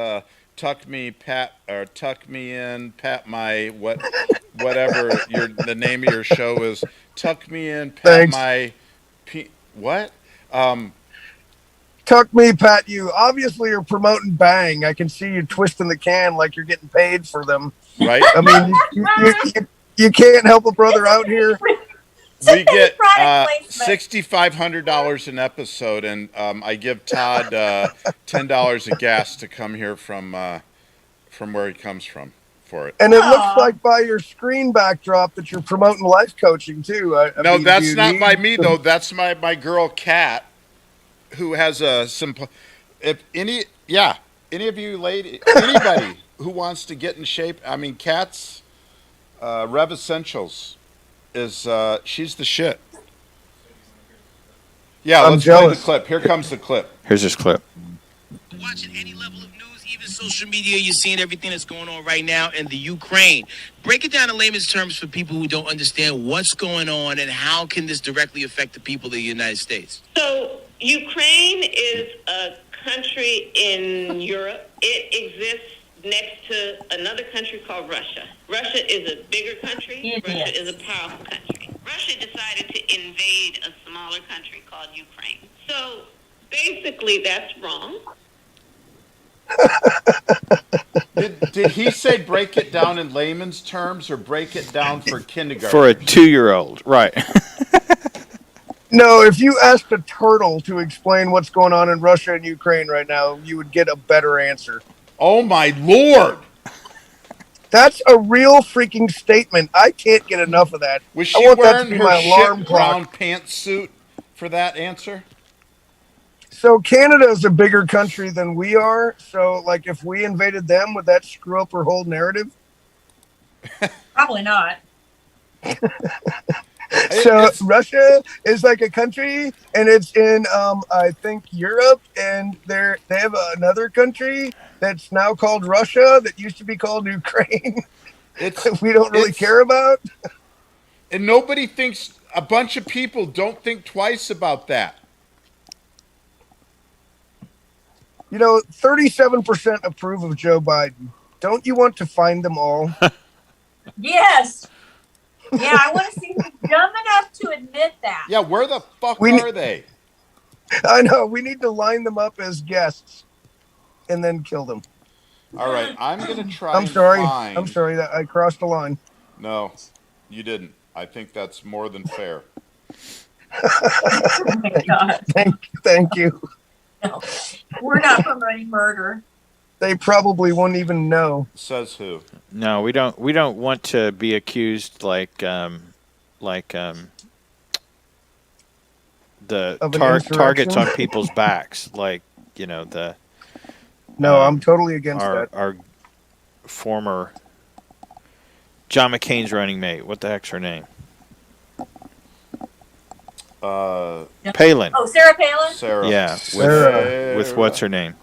tuck me, Pat, or tuck me in, Pat, whatever the name of your show is. Tuck me in, Pat, Thanks. what? Tuck me, pat you. Obviously, you're promoting Bang. I can see you twisting the can like you're getting paid for them. Right. I mean, you can't help a brother out here. We get $6,500 an episode, and I give Todd $10 of gas to come here from where he comes from for it. And it looks like by your screen backdrop that you're promoting life coaching too. I No, mean, that's you not need by me some- though. That's my girl Kat, who has if any of you anybody who wants to get in shape. I mean, Kat's Rev Essentials is she's the shit. Yeah, I'm let's jealous. play the clip. Here comes the clip. Here's this clip. Watching any level of news, even social media, you're seeing everything that's going on right now in the Ukraine. Break it down in layman's terms for people who don't understand what's going on and how can this directly affect the people of the United States. So Ukraine is a country in Europe. It exists next to another country called Russia. Russia is a bigger country. Russia is a powerful country. Russia decided to invade a smaller country called Ukraine. So basically that's wrong. Did he say break it down in layman's terms or break it down for kindergarten? For a 2-year-old, right? No, if you asked a turtle to explain what's going on in Russia and Ukraine right now, you would get a better answer. Oh my Lord! That's a real freaking statement. I can't get enough of that. Was I she want that to wearing be her my alarm shit clock. brown pantsuit for that answer? So Canada is a bigger country than we are. So, like, if we invaded them, would that screw up her whole narrative? Probably not. So Russia is like a country, and it's in, I think, Europe, and they have another country that's now called Russia that used to be called Ukraine. We don't really care about. And nobody thinks. A bunch of people don't think twice about that. 37% approve of Joe Biden. Don't you want to find them all? Yes. Yeah, I want to see who's dumb enough to admit that. Yeah, where the fuck are they? I know. We need to line them up as guests and then kill them. All right, I'm gonna try. I'm sorry. Find... I'm sorry that I crossed the line. No, you didn't. I think that's more than fair. Oh my God. Thank you. No, we're not promoting murder. They probably won't even know. Says who? No, we don't. We don't want to be accused like the Of an targets on insurrection? people's backs, like the. No, I'm totally against that. Our former John McCain's running mate. What the heck's her name? Palin. Palin. Oh, Sarah Palin? Sarah. Yeah, Sarah. with what's her name?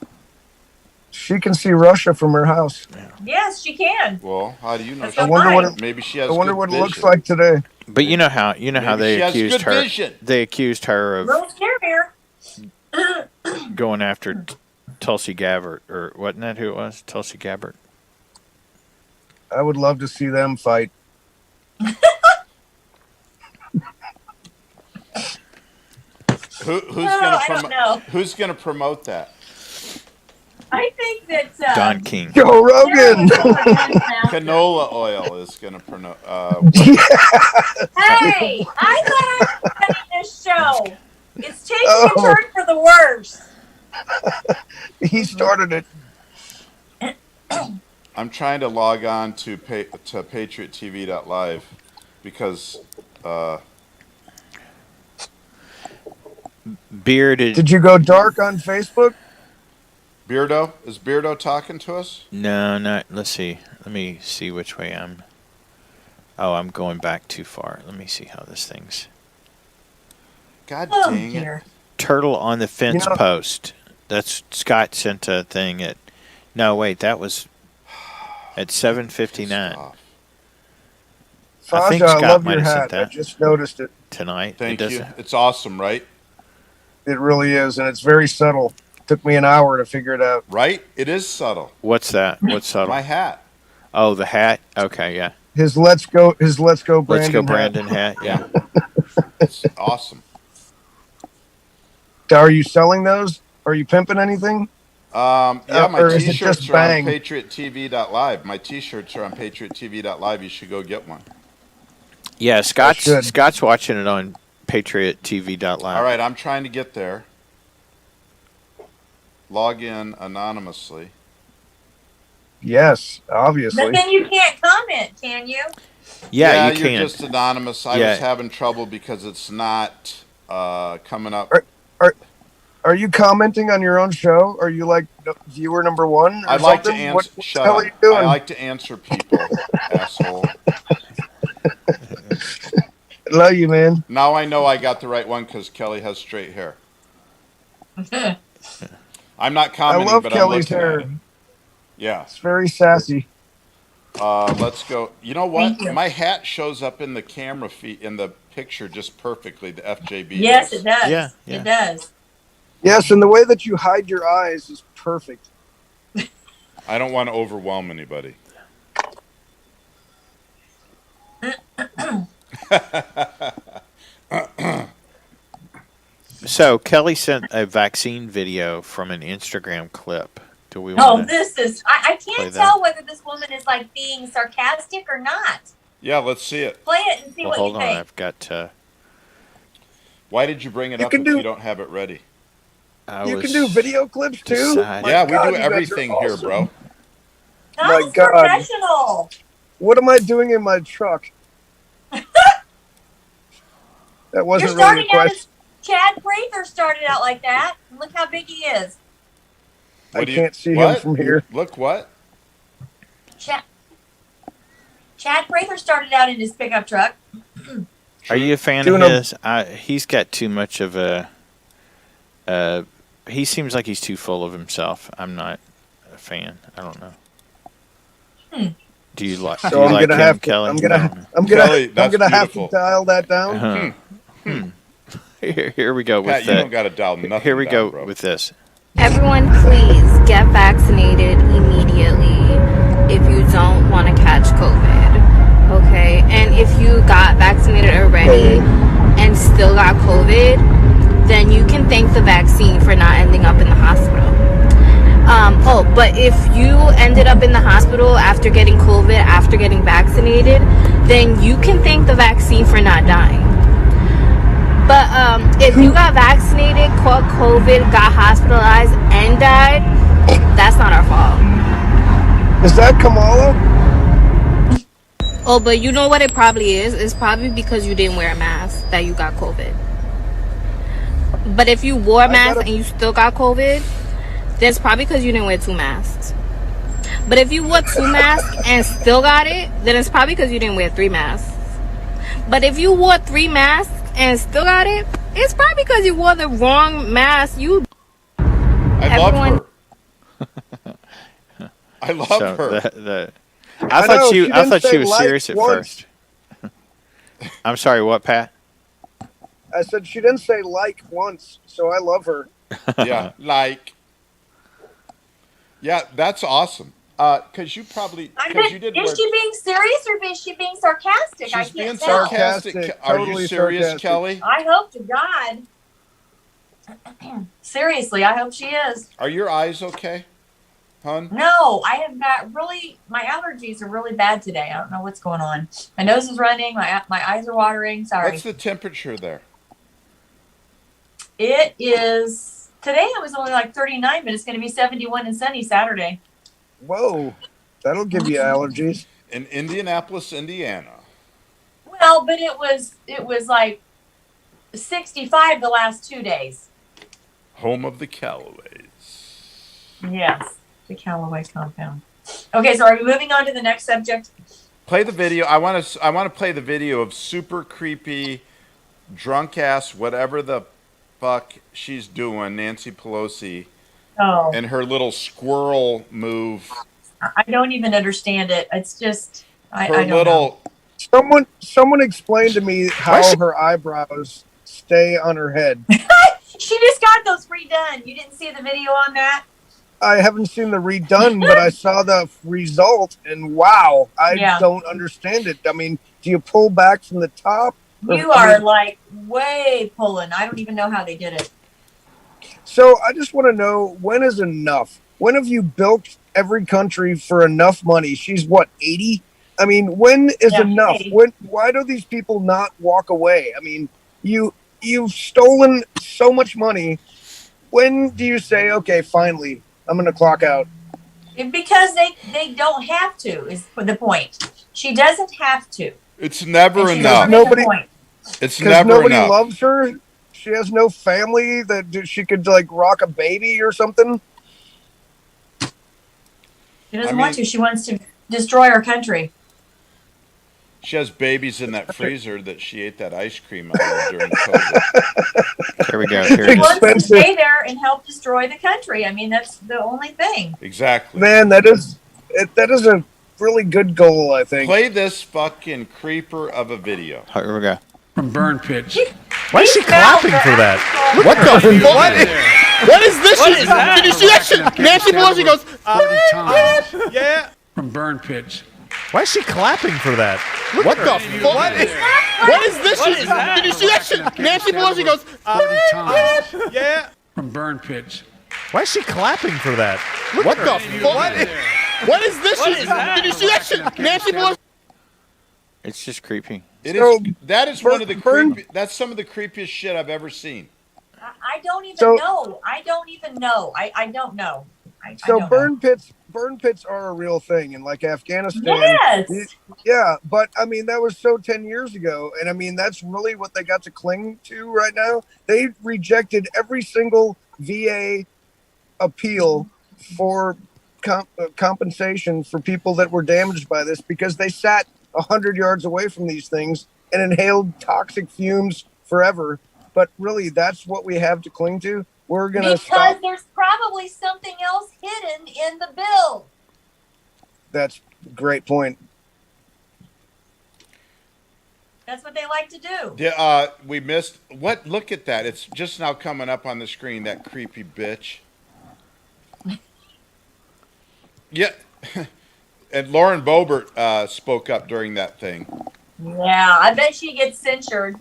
She can see Russia from her house. Yes, she can. Well, how do you know? I wonder what it- Maybe she has. I wonder good what vision. it looks like today. But you know how Maybe they she has accused good her. vision. They accused her of Little scarier. going after Tulsi Gabbard, or wasn't that who it was? Tulsi Gabbard. I would love to see them fight. Who's gonna promote that? I think that Don King. Joe Rogan. Canola oil is gonna promote. Hey, I thought I was running this show. It's taking a turn for the worse. He started it. I'm trying to log on to patriottv.live because Bearded. Did you go dark on Facebook? Beardo? Is Beardo talking to us? No, not. Let's see. Let me see which way I'm. Oh, I'm going back too far. Let me see how this thing's. God dang it. Turtle on the fence You know- post. That's Scott sent a thing at. No, wait, that was at 7:59. I think Faja, I Scott love might your have sent hat. I that just noticed it. tonight. Thank It you. doesn't- It's awesome, right? It really is, and it's very subtle. Took me an hour to figure it out. Right? It is subtle. What's that? What's subtle? My hat. Oh, the hat. Okay, yeah. His Let's Go Brandon. Let's go, Brandon hat. Yeah. It's awesome. Are you selling those? Are you pimping anything? Yeah, my or is it t-shirts just are on bang? patriottv.live. My t-shirts are on patriottv.live. You should go get one. Yeah, should. Scott's watching it on patriottv.live. All right, I'm trying to get there. Log in anonymously. Yes, obviously. But then you can't comment, can you? Yeah, you you're can. just anonymous. I Yeah. was having trouble because it's not coming up. Are you commenting on your own show? Are you like viewer number one? Or I like to something? answer. What the Shut hell up. are you doing? I like to answer people, asshole. Love you, man. Now I know I got the right one because Kelly has straight hair. I'm not I commenting, love but Kelly's I'm looking hair. at it. Yeah. It's very sassy. Let's go. You know what? Thank you. My hat shows up in the camera feed in the picture just perfectly. The FJB. Yes, does. it does. Yeah. It does. Yes, and the way that you hide your eyes is perfect. I don't want to overwhelm anybody. So Kelly sent a vaccine video from an Instagram clip. Do we Oh, want to? this is. I play can't that? tell whether this woman is like being sarcastic or not. Yeah, let's see it. Play it and see Well, what hold you on. think. I've got. Why did you bring it You up can if do- you don't have it ready? You can do video clips too? deciding. My Yeah, we God, do you guys are everything here, awesome. bro. That My was God. professional. What am I doing in my truck? That You're wasn't really starting a out question. as Chad Prather started out like that. Look how big he is. I can't see him from here. Look what? Chad Prather started out in his pickup truck. Are you a fan Doing of a- his? He's got too much of a. He seems like he's too full of himself. I'm not a fan. I don't know. Do you like? So do you I'm like gonna him, have to. Kelly? I'm No. Kelly, gonna that's have to beautiful. dial that down. Uh-huh. Here we go with Pat, you that. don't got to dial nothing. Here we down, go bro. with this. Everyone, please get vaccinated immediately if you don't want to catch COVID. Okay? And if you got vaccinated already and still got COVID, then you can thank the vaccine for not ending up in the hospital. But if you ended up in the hospital after getting COVID, after getting vaccinated, then you can thank the vaccine for not dying. But if you got vaccinated, caught COVID, got hospitalized, and died, that's not our fault. Is that Kamala? Oh, but you know what it probably is? It's probably because you didn't wear a mask that you got COVID. But if you wore a mask and you still got COVID, then it's probably because you didn't wear 2 masks. But if you wore 2 masks and still got it, then it's probably because you didn't wear 3 masks. But if you wore 3 masks and still got it, it's probably because you wore the wrong mask. I love her. I love So her. I thought she was serious at first. I'm sorry, what, Pat? I said she didn't say like once, so I love her. Yeah, like. Yeah, that's awesome. Because you did. Is she being serious or is she being sarcastic? I She's can't being tell. sarcastic. Are you serious, Kelly? I hope to God. Seriously, I hope she is. Are your eyes okay, hon? No, I have got my allergies are really bad today. I don't know what's going on. My nose is running. My eyes are watering. Sorry. What's the temperature there? It is, today it was only like 39, but it's going to be 71 and sunny Saturday. Whoa, that'll give you allergies. In Indianapolis, Indiana. Well, but it was like 65 the last 2 days. Home of the Calaways. Yes, the Calaway compound. Okay, so are we moving on to the next subject? Play the video. I want to play the video of super creepy, drunk ass, whatever the fuck she's doing, Nancy Pelosi. Oh. And her little squirrel move. I don't even understand it. It's just I don't know. Someone explained to me how her eyebrows stay on her head. She just got those redone. You didn't see the video on that? I haven't seen the redone, but I saw the result, and wow, I don't understand it. I mean, do you pull back from the top? You are like way pulling. I don't even know how they did it. So I just want to know, when is enough? When have you built every country for enough money? She's what, 80? I mean, when is enough? 80. Why do these people not walk away? I mean, you've stolen so much money. When do you say, okay, finally, I'm going to clock out? Because they don't have to, is the point. She doesn't have to. It's never enough. It's never nobody enough. Loves her. She has no family that she could like rock a baby or something. She doesn't want to. She wants to destroy our country. She has babies in that freezer that she ate that ice cream out of during COVID. Here we go. She wants to stay there and help destroy the country. I mean, that's the only thing. Exactly. Man, that is a really good goal, I think. Play this fucking creeper of a video. Here we go. From burn pits. Why is she clapping for that? What the fuck? What is this? What is that? Did you see that shit? Nancy Pelosi goes, 40 times. Yeah. From burn pits. Why is she clapping for that? What the fuck? What is this? Did you see that shit? Nancy Pelosi goes, 40 times. Yeah. From burn pits. Why is she clapping for that? What the fuck? What is this? Did you see that shit? Nancy Pelosi. It's just creepy. That is one of the creepy. That's some of the creepiest shit I've ever seen. I don't even know. I don't even know. I don't know. So burn pits are a real thing in like Afghanistan. Yes. Yeah, but I mean that was so 10 years ago, and I mean that's really what they got to cling to right now. They rejected every single VA appeal for compensation for people that were damaged by this because they sat 100 yards away from these things and inhaled toxic fumes forever. But really, that's what we have to cling to. We're gonna because there's probably something else hidden in the bill. That's a great point. That's what they like to do. Yeah, we missed what? Look at that! It's just now coming up on the screen. That creepy bitch. Yeah, and Lauren Boebert spoke up during that thing. Yeah, I bet she gets censured.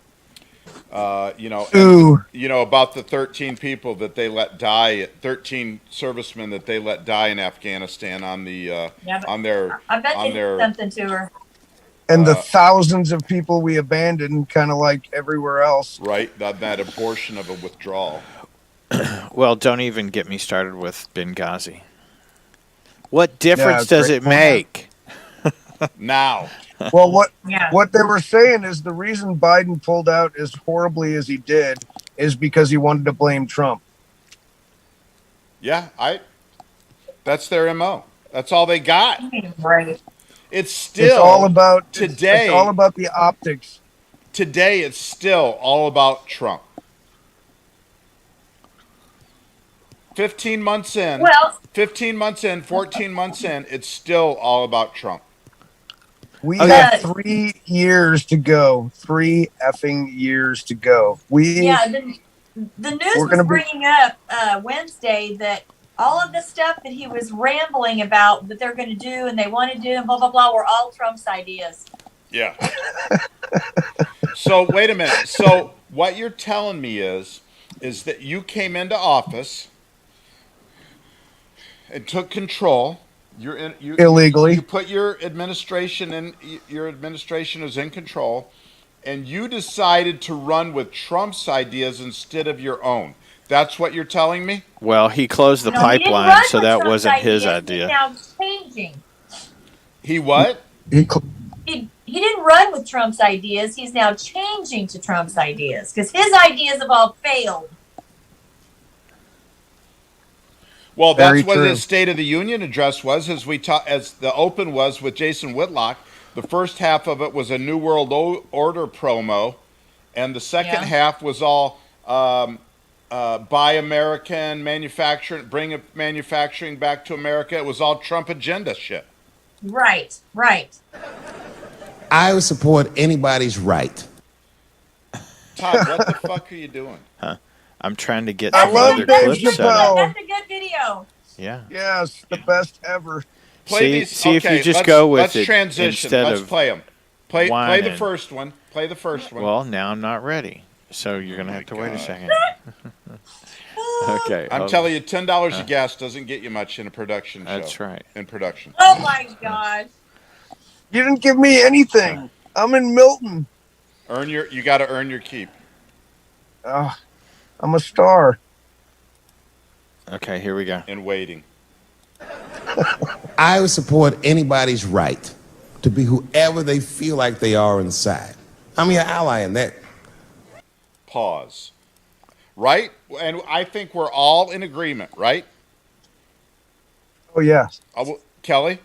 You know about the 13 people that they let die, 13 servicemen that they let die in Afghanistan on the on their. I bet they did something to her. And the thousands of people we abandoned, kind of like everywhere else. Right, that abortion of a withdrawal. Well, don't even get me started with Benghazi. What difference does it make? Now. Well, what they were saying is the reason Biden pulled out as horribly as he did is because he wanted to blame Trump. Yeah, that's their MO. That's all they got. Right. It's all about today. It's all about the optics. Today, it's still all about Trump. 15 months in, Well, 15 months in, 14 months in, it's still all about Trump. We Oh, have yeah. 3 years to go. 3 effing years to go. yeah, the news We're was gonna be. bringing up Wednesday that all of the stuff that he was rambling about that they're going to do and they want to do and blah blah blah were all Trump's ideas. Yeah. So wait a minute. So what you're telling me is that you came into office and took control. Illegally. You put your administration in. Your administration is in control, and you decided to run with Trump's ideas instead of your own. That's what you're telling me? Well, he closed the No, he didn't pipeline, run so with that Trump's wasn't his ideas. He's idea. now changing. He what? He didn't run with Trump's ideas. He's now changing to Trump's ideas because his ideas have all failed. Well, Very that's what true. his State of the Union address was, as the open was with Jason Whitlock. The first half of it was a New World Order promo, and the second half was all buy American, manufacturing, bring manufacturing back to America. It was all Trump agenda shit. Right, right. I would support anybody's right. Todd, what the fuck are you doing? I'm trying to get I some love other Dave clips set Chappelle. up. That's a good video. Yeah. Yes, the best ever. Play See if okay, you just let's- go with let's it transition. instead Let's of play them. Play the whining. first one. Play the first one. Well, now I'm not ready, so you're gonna have to wait a second. Okay. I'm telling you, $10 of gas doesn't get you much in a production show. That's right. In production. Oh my gosh. You didn't give me anything. I'm in Milton. You got to earn your keep. I'm a star. Okay, here we go. And waiting. I would support anybody's right to be whoever they feel like they are inside. I'm your ally in that. Pause. Right? And I think we're all in agreement, right? Oh, yeah. Kelly?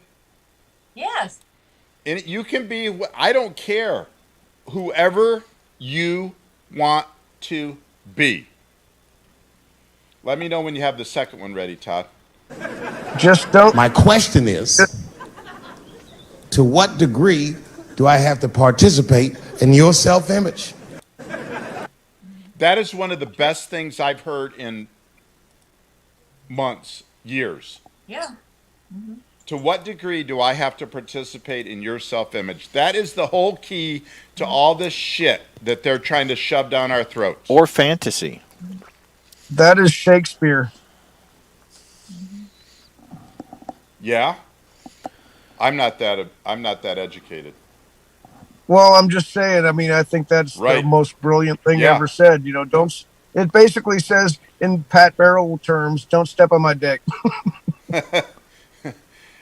Yes. And you can be, I don't care, whoever you want to be. Let me know when you have the second one ready, Todd. Just don't. My question is, to what degree do I have to participate in your self-image? That is one of the best things I've heard in months, years. Yeah. Mm-hmm. To what degree do I have to participate in your self-image? That is the whole key to all this shit that they're trying to shove down our throats. Or fantasy. That is Shakespeare. Yeah? I'm not that educated. Well, I'm just saying. I mean, I think that's the most brilliant thing ever said. You know, don't. It basically says in Pat Barrel terms, "Don't step on my dick."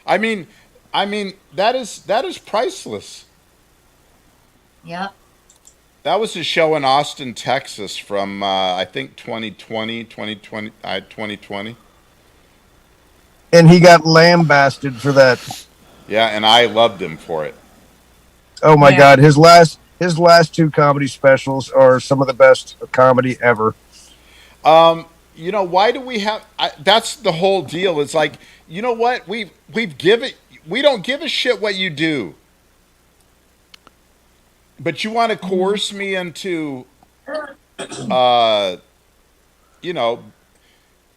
I mean, that is priceless. Yep. That was a show in Austin, Texas, from I think 2020. And he got lambasted for that. Yeah, and I loved him for it. Oh my God, his last 2 comedy specials are some of the best comedy ever. You know, why do we have? That's the whole deal. It's like, you know what? We don't give a shit what you do, but you want to coerce me into, you know,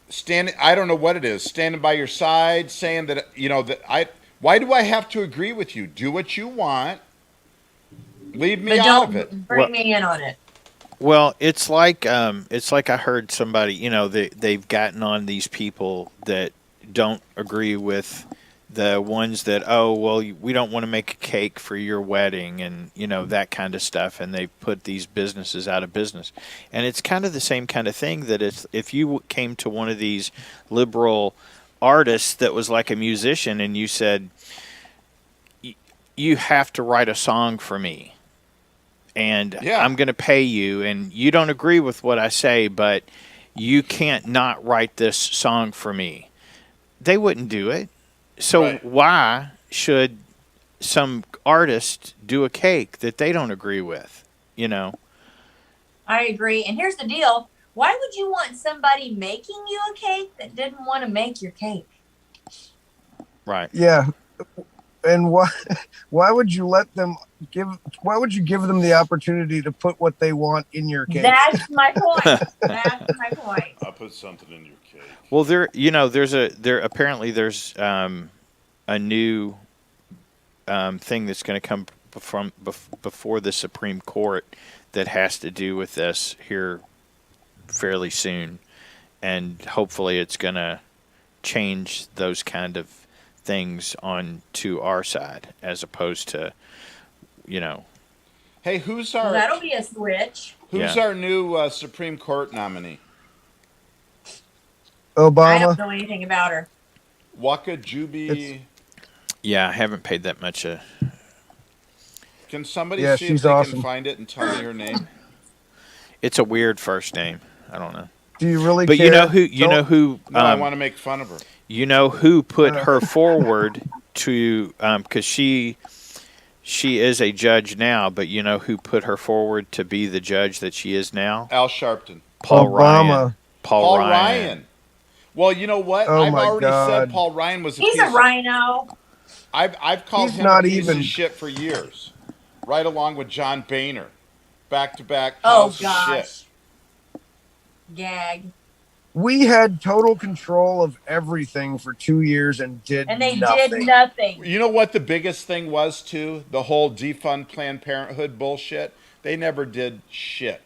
standing. I don't know what it is. Standing by your side, saying that Why do I have to agree with you? Do what you want. Leave me out of it. Bring me in on it. Well, it's like I heard somebody, you know, they've gotten on these people that don't agree with the ones that, oh, well, we don't want to make a cake for your wedding and, you know, that kind of stuff. And they put these businesses out of business. And it's kind of the same kind of thing that if you came to one of these liberal artists that was like a musician and you said, you have to write a song for me. And I'm going to pay you, and you don't agree with what I say, but you can't not write this song for me. They wouldn't do it. So why should some artist do a cake that they don't agree with, you know? I agree. And here's the deal. Why would you want somebody making you a cake that didn't want to make your cake? Right. Yeah. And why would you let them why would you give them the opportunity to put what they want in your cake? That's my point. That's my point. I'll put something in your cake. Well, apparently there's a new thing that's going to come before the Supreme Court that has to do with this here fairly soon, and hopefully it's going to change those kind of things on to our side as opposed to, Hey, who's Well, our that'll be a switch. who's our new Supreme Court nominee? Obama. I don't know anything about her. Waka Juby. Yeah, I haven't paid that much. Can somebody Yeah, see if she's they awesome. can find it and tell me her name? It's a weird first name. I don't know. Do you really But care? you know who No, I want to make fun of her. You know who put her forward to because she is a judge now, but you know who put her forward to be the judge that she is now? Al Sharpton. Paul Obama. Ryan. Paul Ryan. Well, you know what? Oh I've my already God. said Paul Ryan was a He's piece a rhino. I've called He's him not a piece even- of shit for years. Right along with John Boehner. Back-to-back Oh, piles of shit. gosh. Gag. We had total control of everything for 2 years and did And they nothing. did nothing. You know what the biggest thing was, too? The whole defund Planned Parenthood bullshit. They never did shit.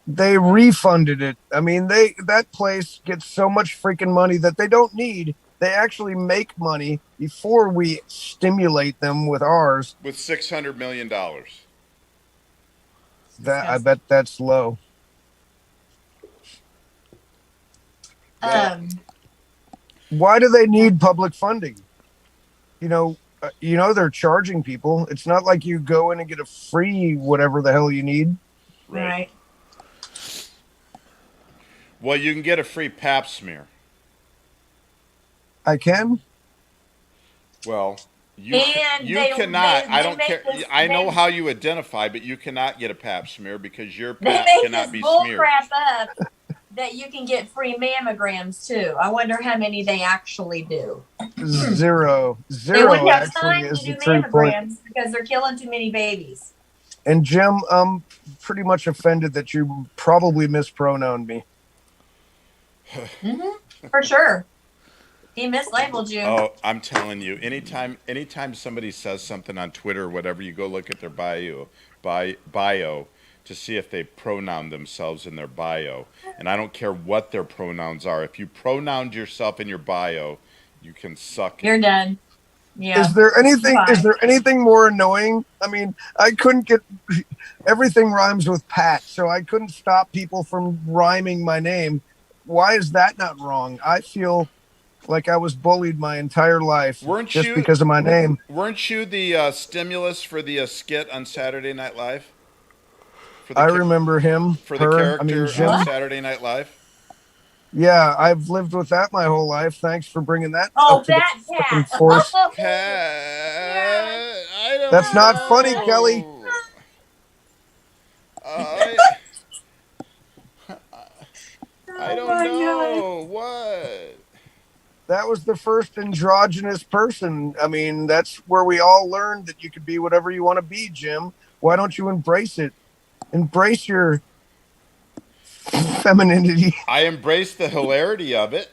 They refunded it. I mean, that place gets so much freaking money that they don't need. They actually make money before we stimulate them with ours. With $600 million. That I bet that's low. Why do they need public funding? They're charging people. It's not like you go in and get a free whatever the hell you need. Right. Well, you can get a free pap smear. I can. Well, you And you they- cannot. they- I they don't make care. this- I know they- how you identify, but you cannot get a pap smear because your They pap make cannot this be bull smeared. crap up that you can get free mammograms too. I wonder how many they actually do. Zero. They wouldn't have Actually time is to the do true point. mammograms because they're killing too many babies. And Jim, I'm pretty much offended that you probably mispronouned me. For sure. He mislabeled you. Oh, I'm telling you, anytime somebody says something on Twitter or whatever, you go look at their bio to see if they pronoun themselves in their bio. And I don't care what their pronouns are. If you pronouned yourself in your bio, you can suck it. You're done. Yeah. Is there anything? Fine. Is there anything more annoying? I mean, I couldn't get everything rhymes with Pat, so I couldn't stop people from rhyming my name. Why is that not wrong? I feel like I was bullied my entire life just because of my name. Weren't you the stimulus for the skit on Saturday Night Live? I remember him. For the her, character Jim. on Saturday Night Live? Yeah, I've lived with that my whole life. Thanks for bringing that Oh, up to the that fucking cat. force. I don't That's not know. funny, Kelly. I don't know. What? That was the first androgynous person. I mean, that's where we all learned that you could be whatever you want to be, Jim. Why don't you embrace it? Embrace your femininity. I embraced the hilarity of it.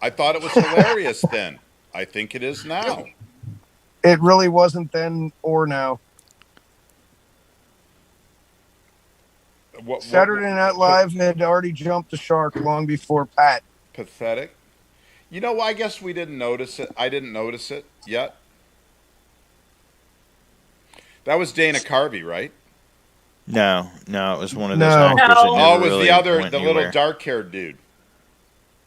I thought it was hilarious then. I think it is now. It really wasn't then or now. Saturday Night Live had already jumped the shark long before Pat. Pathetic. You know, I guess we didn't notice it. I didn't notice it yet. That was Dana Carvey, right? No, it was one of those No. actors that No. never Oh, it was really the other, went the anywhere. little dark-haired dude.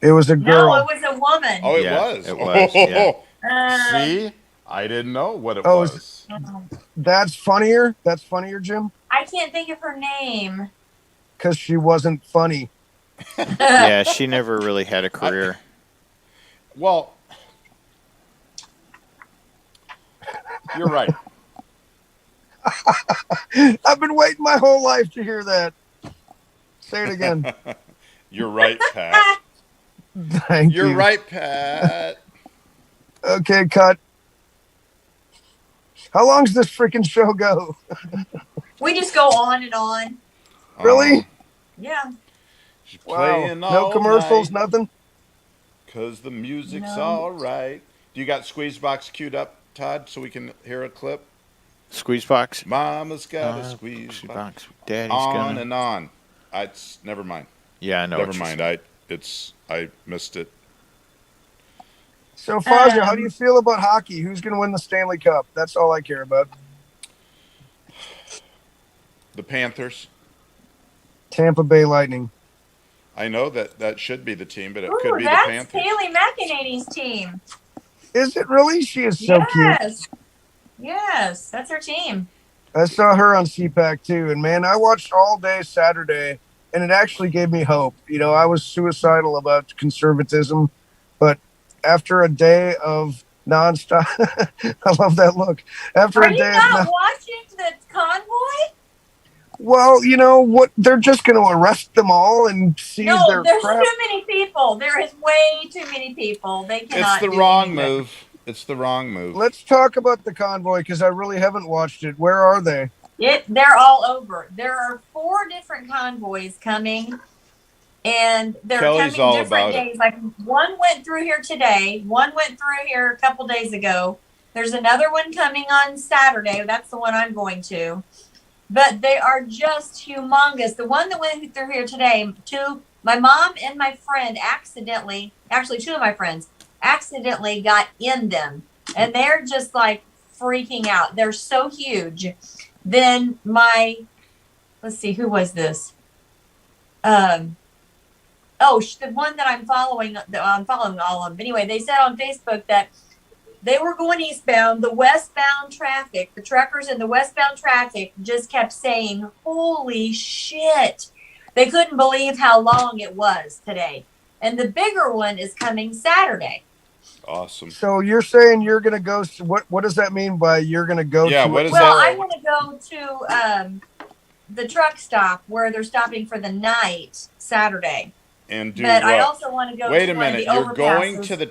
It was a girl. No, it was a woman. Oh, it Yeah, was. it was, yeah. See, I didn't know what it Oh, was. That's funnier. That's funnier, Jim, I can't think of her name. because she wasn't funny. Yeah, she never really had a career. Well, you're right. I've been waiting my whole life to hear that. Say it again. You're right, Pat. Thank You're you. right, Pat. Okay, cut. How long's this freaking show go? We just go on and on. Really? Yeah. She's Wow. playing No all commercials, night, nothing? 'cause the music's No. all right. Do you got Squeezebox queued up, Todd, so we can hear a clip? Squeeze box. Mama's got a squeeze Squeeze box. box. Daddy's On gonna. and on. Never mind. Yeah, I know. Never what you're mind. I missed it. So, Faja, how do you feel about hockey? Who's going to win the Stanley Cup? That's all I care about. The Panthers. Tampa Bay Lightning. I know that should be the team, but it Ooh, could be the that's Panthers. Kaylee McEnany's team. Is it really? She is so cute. Yes, that's her team. I saw her on CPAC too, and man, I watched all day Saturday, and it actually gave me hope. You know, I was suicidal about conservatism, but after a day of nonstop, I love that look. After Are a you day not of watching the convoy? well, you know what? They're just going to arrest them all and seize No, their there's crap. too many people. There is way too many people. They cannot. It's the wrong move. It's the wrong move. Let's talk about the convoy because I really haven't watched it. Where are they? They're all over. There are 4 different convoys coming, and they're Kellie's coming all different about it. days. Like one went through here today. One went through here a couple days ago. There's another one coming on Saturday. That's the one I'm going to. But they are just humongous. The one that went through here today, my mom and my friend actually 2 of my friends accidentally got in them, and they're just like freaking out. They're so huge. Then let's see, who was this? The one that I'm following all of them. Anyway, they said on Facebook that they were going eastbound. The westbound traffic, the truckers in the westbound traffic just kept saying, holy shit. They couldn't believe how long it was today. And the bigger one is coming Saturday. Awesome. So you're saying you're going to go? What does that mean by you're going to go? Yeah, to what is Well, that? I want to go to the truck stop where they're stopping for the night Saturday. And do But what? I also want to go Wait to a one of minute. the You're going overpasses to the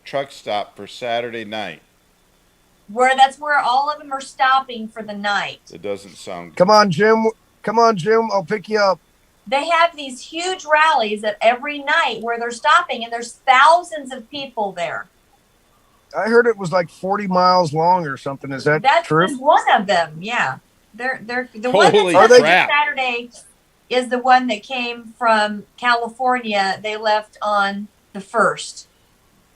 truck stop for Saturday night. that's where all of them are stopping for the night. It doesn't sound good. Come on, Jim. I'll pick you up. They have these huge rallies at every night where they're stopping, and there's thousands of people there. I heard it was like 40 miles long or something. Is that That's true? just one of them. Yeah, they're the one Holy that's coming crap. Saturday is the one that came from California. They left on the 1st.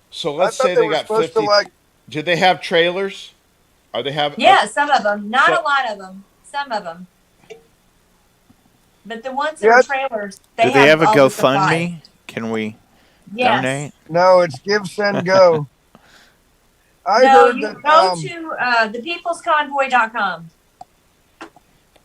So let's I thought say they they were got supposed 50. to, Did they have trailers? Are they have? Yeah, some of them. Not So- a lot of them. Some of them. But the ones that Yeah. are trailers, Do they have a all the supplies. GoFundMe? Can we Yes. donate? No, it's give, send, go. I No, heard you that. go to thepeoplesconvoy.com.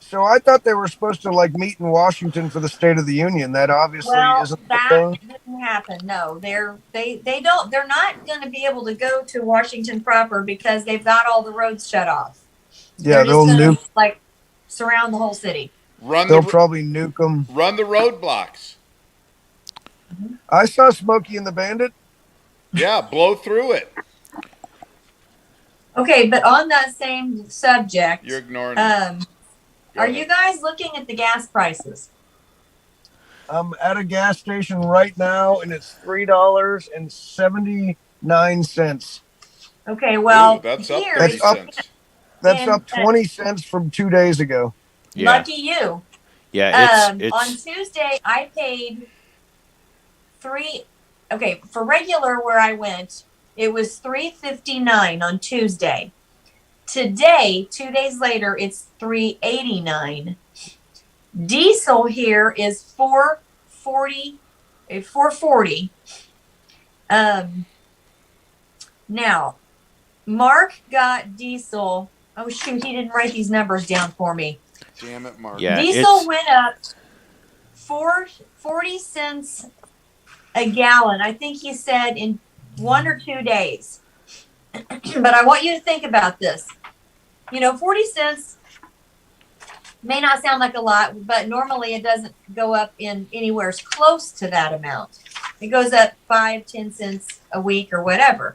So I thought they were supposed to like meet in Washington for the State of the Union. That obviously Well, isn't. that didn't happen. No, they're not going to be able to go to Washington proper because they've got all the roads shut off. Yeah, They're they'll just gonna, nuke. like surround the whole city. They'll probably nuke them. Run the roadblocks. I saw Smokey and the Bandit. Yeah, blow through it. Okay, but on that same subject, You're ignoring me. are you guys looking at the gas prices? I'm at a gas station right now, and it's $3.79. Okay, well, Ooh, that's here up 30 it's cents. That's in- up 20 cents from 2 days ago. Yeah. Lucky you. Yeah, On it's Tuesday, I paid for regular where I went, it was $3.59 on Tuesday. Today, 2 days later, it's $3.89. Diesel here is $4.40. Now, Mark got diesel. Oh shoot, he didn't write these numbers down for me. Damn it, Mark. Yeah, Diesel went up 40 cents a gallon. I think he said in 1 or 2 days. But I want you to think about this. 40 cents May not sound like a lot, but normally it doesn't go up in anywhere close to that amount. It goes up 5-10 cents a week or whatever.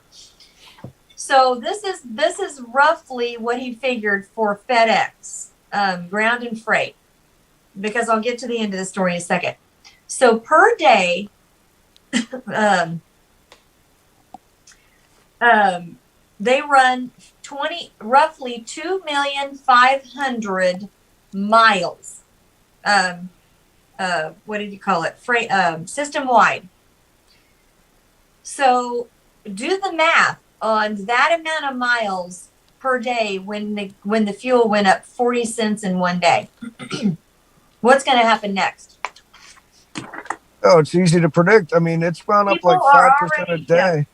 So this is roughly what he figured for FedEx, ground and freight, because I'll get to the end of the story in a second. So per day, they run roughly 2,500,000 miles. What did you call it? Freight, system wide. So do the math on that amount of miles per day when the fuel went up 40 cents in one day. What's going to happen next? Oh, it's easy to predict. I mean, it's gone up like 5% a day.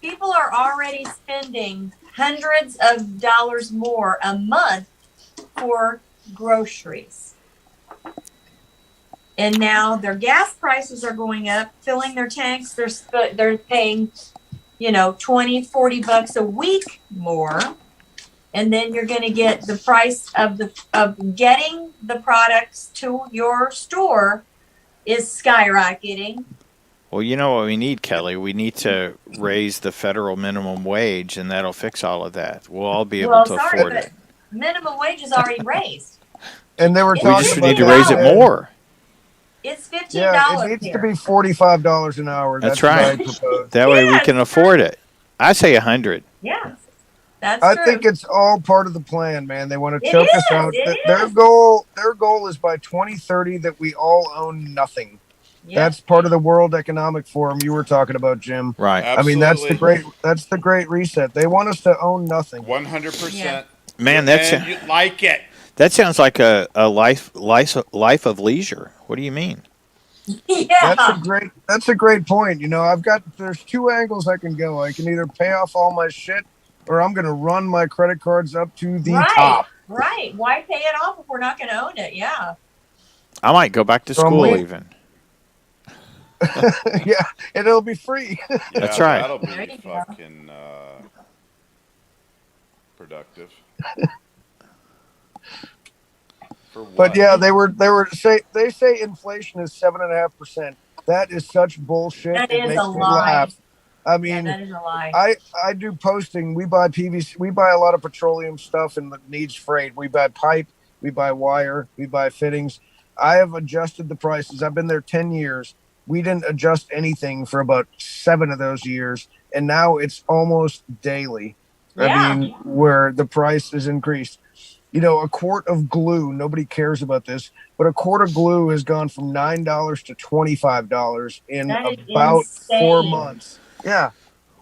People are already spending hundreds of dollars more a month for groceries. And now their gas prices are going up, filling their tanks. They're paying, $20-$40 a week more. And then you're going to get the price of getting the products to your store is skyrocketing. Well, you know what we need, Kelly? We need to raise the federal minimum wage, and that'll fix all of that. We'll all be able to afford it. Minimum wage is already raised. And they were We talking just about need to raise it more. It's $15 Yeah, it needs to be $45 an hour. That's what right. I propose. That way we can afford it. I say 100. Yeah, that's I true. think it's all part of the plan, man. They want to It choke us is, out. it Their goal is by 2030 that we all own nothing. Yeah. That's part of the World Economic Forum you were talking about, Jim. Right. I mean, that's the great reset. They want us to own nothing. 100%. Man, And you like it. that sounds like a life of leisure. What do you mean? Yeah. That's a great point. There's two angles I can go. I can either pay off all my shit or I'm going to run my credit cards up to the top. Right. Why pay it off if we're not going to own it? Yeah. I might go back to school even. Yeah, and it'll be free. That's right. That'll be fucking productive. For what? But yeah, they say inflation is 7.5%. That is such bullshit. That It is makes a me lie. laugh. I mean, that is a lie. I do posting. We buy PVC. We buy a lot of petroleum stuff and that needs freight. We buy pipe. We buy wire. We buy fittings. I have adjusted the prices. I've been there 10 years. We didn't adjust anything for about 7 of those years, and now it's almost daily. Yeah. I mean, where the price is increased. A quart of glue, nobody cares about this, but a quart of glue has gone from $9 to $25 in That is about 4 insane. months. Yeah.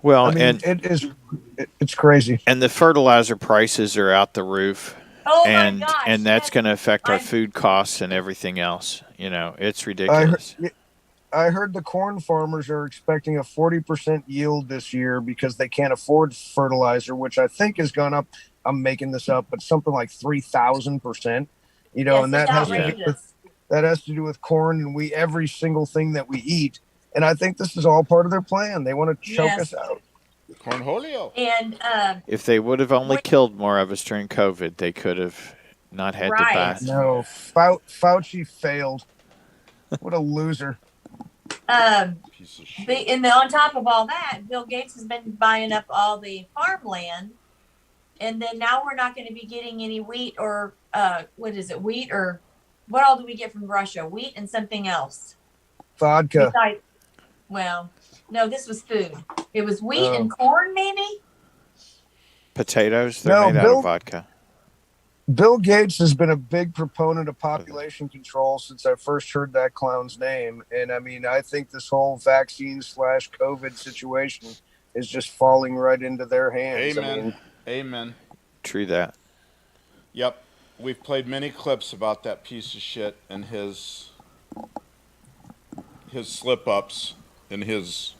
Well, I mean, it's crazy. And the fertilizer prices are out the roof. Oh and my gosh. and that's going to affect our food costs and everything else. It's ridiculous. I heard the corn farmers are expecting a 40% yield this year because they can't afford fertilizer, which I think has gone up. I'm making this up, but something like 3,000%. And that has to do with corn and every single thing that we eat. And I think this is all part of their plan. They want to choke us out. Cornholio. And If they would have only killed more of us during COVID, they could have not had to buy. No, Fauci failed. What a loser. on top of all that, Bill Gates has been buying up all the farmland, and then now we're not going to be getting any wheat or wheat or what all do we get from Russia? Wheat and something else. Vodka. Well, no, this was food. It was wheat and corn, maybe. Potatoes, they're made out of vodka. Bill Gates has been a big proponent of population control since I first heard that clown's name. And I mean, I think this whole vaccine/COVID situation is just falling right into their hands. Amen. Amen. True that. Yep. We've played many clips about that piece of shit and his slip-ups and his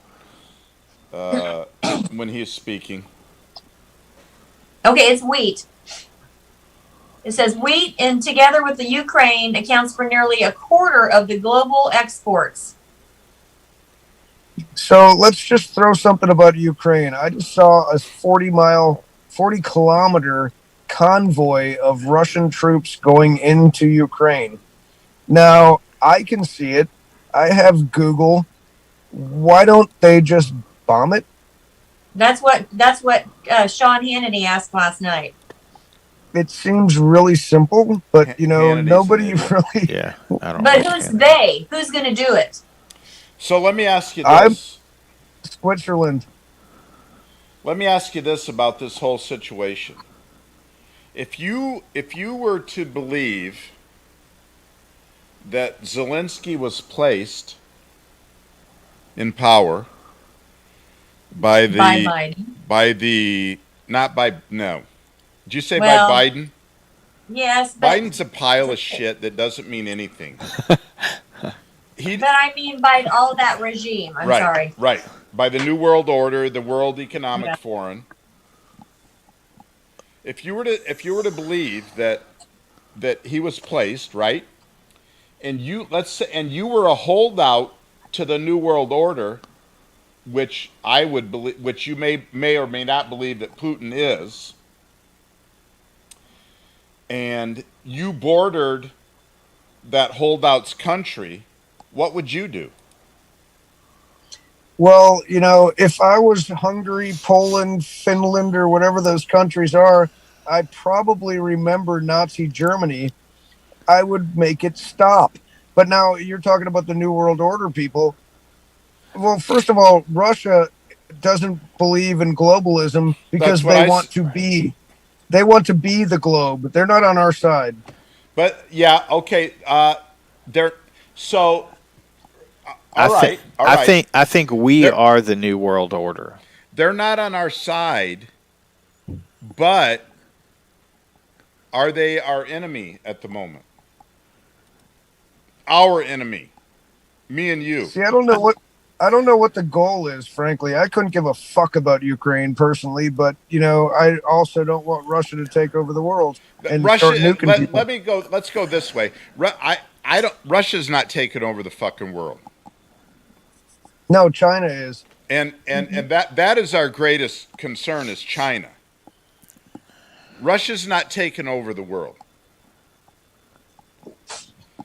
when he's speaking. Okay, it's wheat. It says wheat, and together with the Ukraine, accounts for nearly a quarter of the global exports. So let's just throw something about Ukraine. I just saw a 40-kilometer convoy of Russian troops going into Ukraine. Now, I can see it. I have Google. Why don't they just bomb it? That's what Sean Hannity asked last night. It seems really simple, but nobody really. Yeah, I don't. But who's they? Who's going to do it? So let me ask you I'm this. Switzerland. Let me ask you this about this whole situation. If you were to believe that Zelensky was placed in power by Biden. Did you say by Biden? Yes, but Biden's a pile of shit that doesn't mean anything. but I mean by all that regime. I'm sorry. Right. By the New World Order, the World Economic Forum. If you were to believe that he was placed, right? And you were a holdout to the New World Order, which I would believe, which you may or may not believe that Putin is, and you bordered that holdout's country, what would you do? Well, if I was Hungary, Poland, Finland, or whatever those countries are, I'd probably remember Nazi Germany. I would make it stop. But now you're talking about the New World Order people. Well, first of all, Russia doesn't believe in globalism because they want to be the globe. They're not on our side. But yeah, okay. They're so. I think we are the New World Order. They're not on our side, but are they our enemy at the moment? Our enemy, me and you. See, I don't know what the goal is, frankly. I couldn't give a fuck about Ukraine personally, but I also don't want Russia to take over the world and start nuking people. Let's go this way. Russia's not taking over the fucking world. No, China is. And that is our greatest concern is China. Russia's not taking over the world.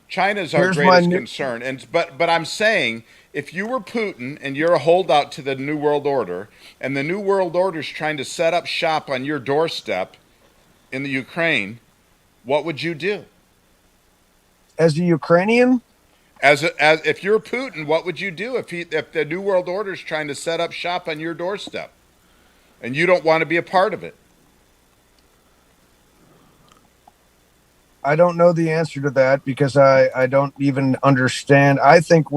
China is our greatest concern. But I'm saying, if you were Putin and you're a holdout to the New World Order, and the New World Order is trying to set up shop on your doorstep in the Ukraine, what would you do? As a Ukrainian? As if you're Putin, what would you do if the New World Order is trying to set up shop on your doorstep, and you don't want to be a part of it? I don't know the answer to that because I don't even understand. I think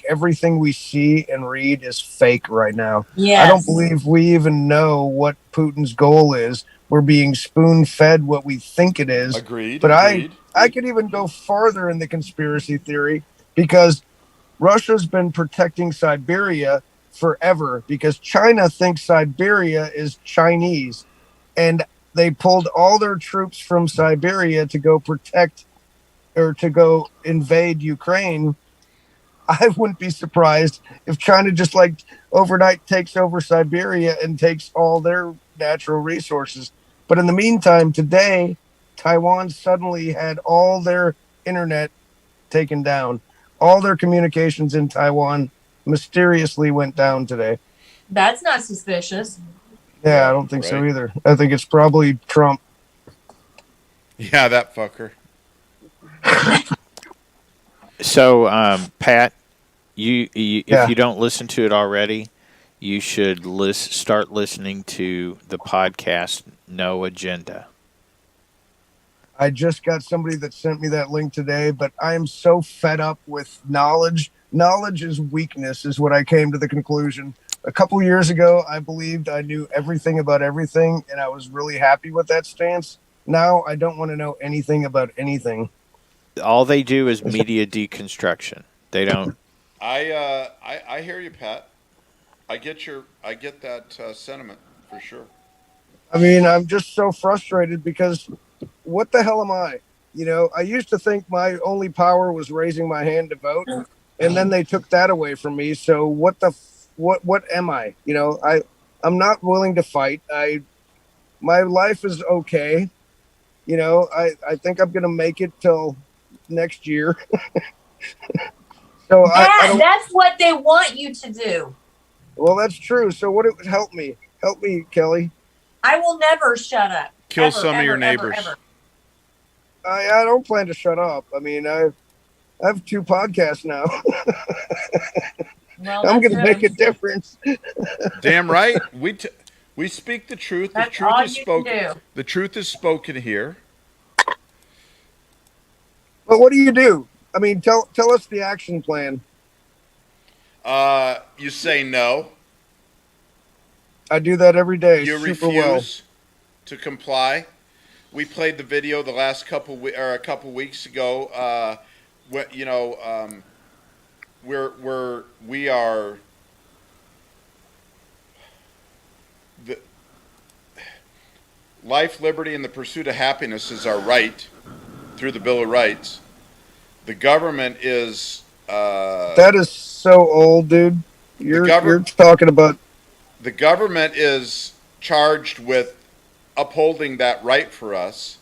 everything we see and read is fake right now. Yes. I don't believe we even know what Putin's goal is. We're being spoon-fed what we think it is. Agreed. But I could even go farther in the conspiracy theory because Russia's been protecting Siberia forever because China thinks Siberia is Chinese. And they pulled all their troops from Siberia to go protect or to go invade Ukraine. I wouldn't be surprised if China just overnight takes over Siberia and takes all their natural resources. But in the meantime, today, Taiwan suddenly had all their internet taken down. All their communications in Taiwan mysteriously went down today. That's not suspicious. Yeah, I don't think so either. I think it's probably Trump. Yeah, that fucker. So, Pat, if you don't listen to it already, you should start listening to the podcast No Agenda. I just got somebody that sent me that link today, but I am so fed up with knowledge. Knowledge is weakness, is what I came to the conclusion. A couple years ago, I believed I knew everything about everything, and I was really happy with that stance. Now, I don't want to know anything about anything. All they do is media deconstruction. They don't. I hear you, Pat. I get that sentiment for sure. I mean, I'm just so frustrated because what the hell am I? I used to think my only power was raising my hand to vote, and then they took that away from me. So what am I? I'm not willing to fight. My life is okay. You know, I think I'm going to make it till next year. So I don't. That's what they want you to do. Well, that's true. So what it would help me? Help me, Kelly. I will never shut up. Kill Ever, some of your ever, neighbors. ever. I don't plan to shut up. I mean, I have 2 podcasts now. Well, I'm going to good. make a difference. Damn right. We speak the truth. That's the truth all is you spoken. can do. The truth is spoken here. But what do you do? I mean, tell us the action plan. You say no. I do that every day. You super refuse to comply. We played the video the last a couple weeks ago. We are the life, liberty, and the pursuit of happiness is our right through the Bill of Rights. The government is. That is so old, dude. You're talking about. The government is charged with upholding that right for us,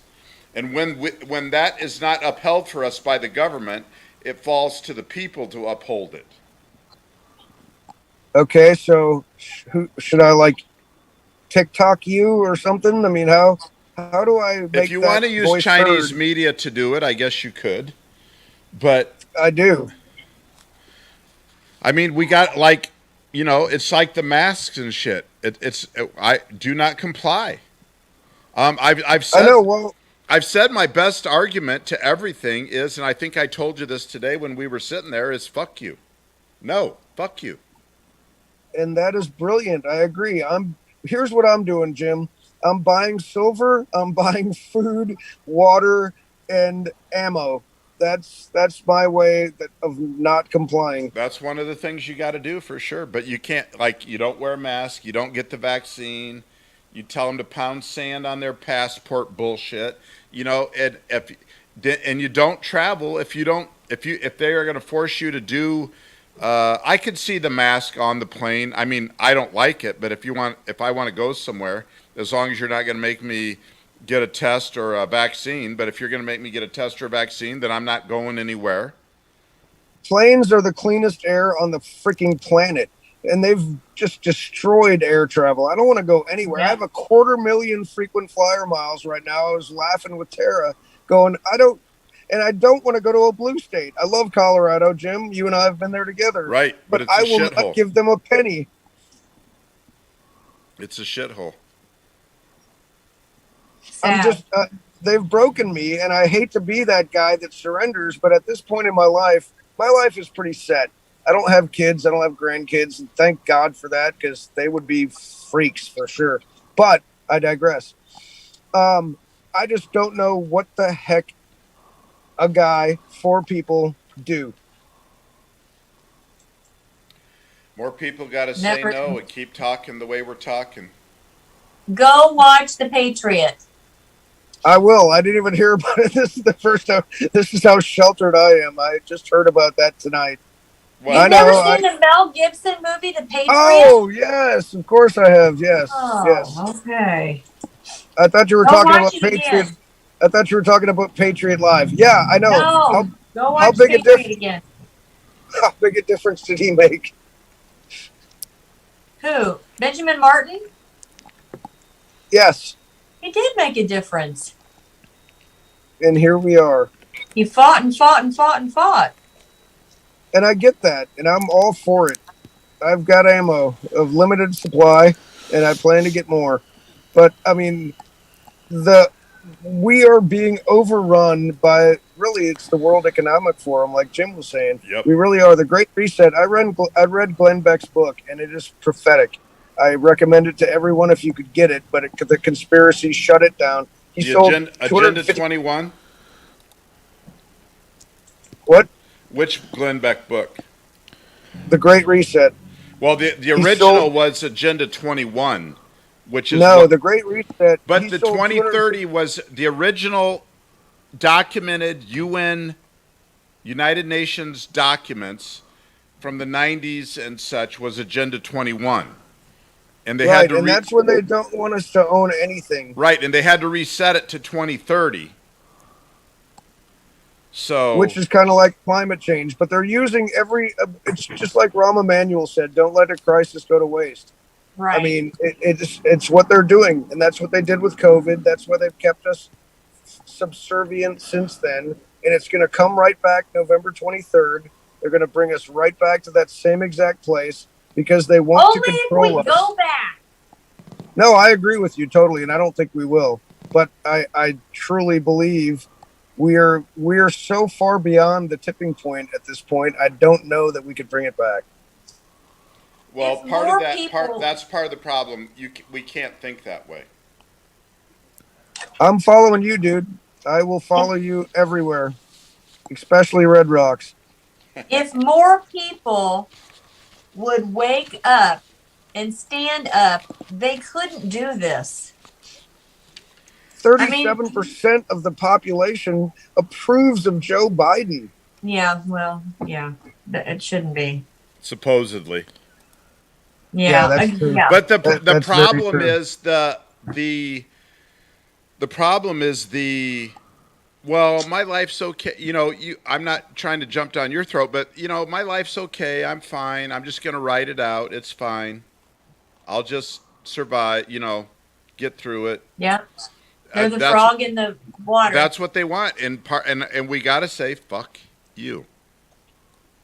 and when that is not upheld for us by the government, it falls to the people to uphold it. Okay, so should I like TikTok you or something? I mean, how do I make if you want to use voice Chinese heard? media to do it, I guess you could, but I do. I mean, we got it's like the masks and shit. I do not comply. I've said. I know. Well, I've said my best argument to everything is, and I think I told you this today when we were sitting there, is fuck you. No, fuck you. And that is brilliant. I agree. Here's what I'm doing, Jim. I'm buying silver. I'm buying food, water, and ammo. That's my way of not complying. That's one of the things you got to do for sure. But you can't, you don't wear a mask. You don't get the vaccine. You tell them to pound sand on their passport bullshit. You know, and you don't travel if they are going to force you to do. I could see the mask on the plane. I mean, I don't like it, but if I want to go somewhere, as long as you're not going to make me get a test or a vaccine, but if you're going to make me get a test or a vaccine, then I'm not going anywhere. Planes are the cleanest air on the freaking planet, and they've just destroyed air travel. I don't want to go anywhere. I have 250,000 frequent flyer miles right now. I was laughing with Tara going, I don't want to go to a blue state. I love Colorado, Jim. You and I have been there together. Right, but it's I a will shithole. not give them a penny. It's a shithole. I'm just, they've broken me, and I hate to be that guy that surrenders, but at this point in my life is pretty set. I don't have kids. I don't have grandkids. And thank God for that, because they would be freaks for sure. But I digress. I just don't know what the heck a guy, 4 people do. More people got to say no and keep talking the way we're talking. Go watch The Patriot. I will. I didn't even hear about it. This is the first time. This is how sheltered I am. I just heard about that tonight. Well, You've never seen the Mel Gibson movie, The Patriot? Oh, yes. Of course I have. Yes. Oh, yes. okay. I thought you were talking about Patriot. Again. I thought you were talking about Patriot Live. Yeah, I know. No, go watch Patriot again. How big a difference did he make? Who? Benjamin Martin? Yes. He did make a difference. And here we are. He fought and fought and fought and fought. And I get that, and I'm all for it. I've got ammo of limited supply, and I plan to get more. But, I mean, we are being overrun by, really, it's the World Economic Forum, like Jim was saying. Yep. We really are. The Great Reset. I read Glenn Beck's book, and it is prophetic. I recommend it to everyone if you could get it, but the conspiracy shut it down. He sold Agenda 21? What? Which Glenn Beck book? The Great Reset. Well, the original was Agenda 21, which is... No, the Great Reset. But the 2030 was the original documented United Nations documents from the 90s and such was Agenda 21. And they right, had to and that's when they don't want us to own anything. Right, and they had to reset it to 2030. So, which is kind of like climate change, but they're using it's just like Rahm Emanuel said, don't let a crisis go to waste. Right. I mean, it's what they're doing, and that's what they did with COVID. That's why they've kept us subservient since then, and it's going to come right back November 23rd. They're going to bring us right back to that same exact place because they want Only to control if we us. go back. No, I agree with you totally, and I don't think we will. But I truly believe we're so far beyond the tipping point at this point. I don't know that we could bring it back. well, If part of more that people- that's part of the problem. We can't think that way. I'm following you, dude. I will follow you everywhere, especially Red Rocks. If more people would wake up and stand up, they couldn't do this. 37% of the population approves of Joe Biden. Yeah, well, yeah, it shouldn't be. Supposedly. Yeah, that's true. yeah. But the That's very problem true. is the problem is well, my life's okay. I'm not trying to jump down your throat, but my life's okay. I'm fine. I'm just going to ride it out. It's fine. I'll just survive, get through it. Yeah. They're the That's- frog in the water. That's what they want. And we got to say, fuck you.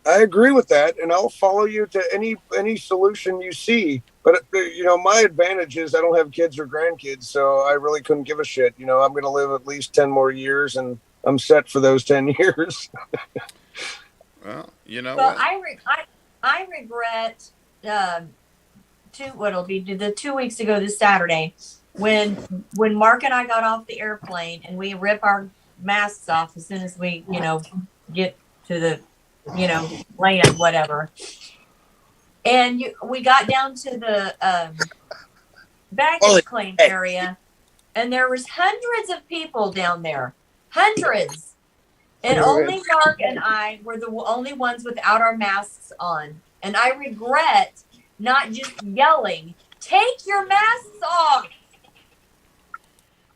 I agree with that, and I'll follow you to any solution you see. But my advantage is I don't have kids or grandkids, so I really couldn't give a shit. I'm going to live at least 10 more years, and I'm set for those 10 years. Well, Well, I regret what'll be the 2 weeks ago this Saturday when Mark and I got off the airplane and we rip our masks off as soon as we get to the land, whatever. And we got down to the baggage claim area, and there was hundreds of people down there, hundreds. And only Mark and I were the only ones without our masks on. And I regret not just yelling, "Take your masks off!"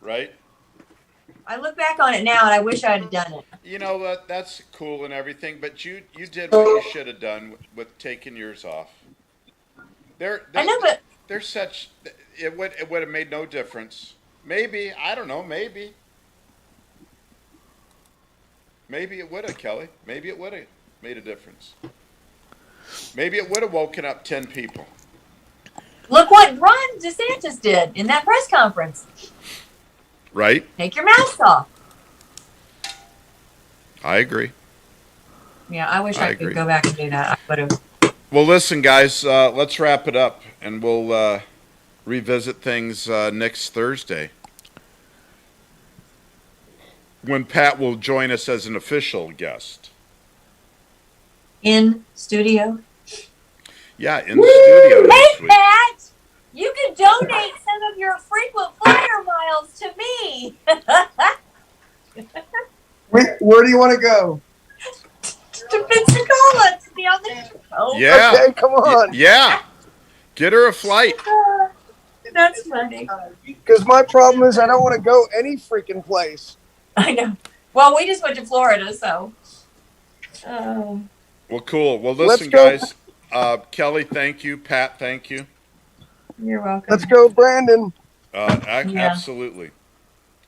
Right? I look back on it now, and I wish I had done it. You know what? That's cool and everything, but you did what you should have done with taking yours off. I know, but they're such. It would have made no difference. Maybe, I don't know. Maybe it would have, Kelly. Maybe it would have made a difference. Maybe it would have woken up 10 people. look what Ron DeSantis did in that press conference. Right? Take your mask off. I agree. Yeah, I wish I agree. could go back and do that. I would have. Well, listen, guys, let's wrap it up, and we'll revisit things next Thursday when Pat will join us as an official guest. In studio. Yeah, in the studio next Hey, week. Pat! You can donate some of your frequent flyer miles to me. Where do you want to go? To Pensacola to be on the show. Yeah. Okay, come on. Yeah. Get her a flight. That's funny. Because my problem is I don't want to go any freaking place. I know. Well, we just went to Florida, so. Well, cool. Well, Let's listen, go. guys. Kelly, thank you. Pat, thank you. You're welcome. Let's go, Brandon. Absolutely.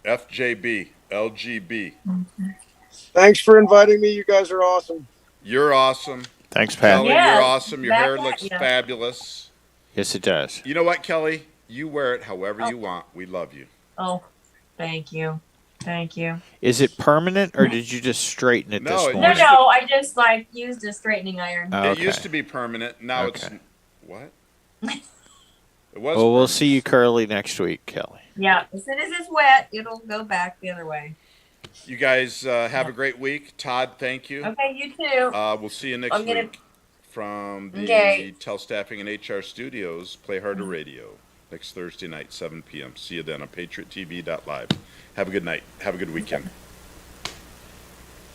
FJB, LGB. Thanks for inviting me. You guys are awesome. You're awesome. Thanks, Pat. Kelly, Yes, you're awesome. Your back hair at looks ya. fabulous. Yes, it does. You know what, Kelly? You wear it however you want. We love you. Oh, thank you. Thank you. Is it permanent, or did you just straighten it No, this it morning? No, I just used a straightening iron. Oh, It used okay. to be permanent. Now it's Okay. what? It was. Well, we'll see you curly next week, Kelly. Yeah, as soon as it's wet, it'll go back the other way. You guys have a great week. Todd, thank you. Okay, you too. We'll see you next I'm gonna- week from the Okay. Telstaffing and HR Studios, Play Harder Radio, next Thursday night, 7 p.m. See you then on PatriotTV.live. Have a good night. Have a good weekend.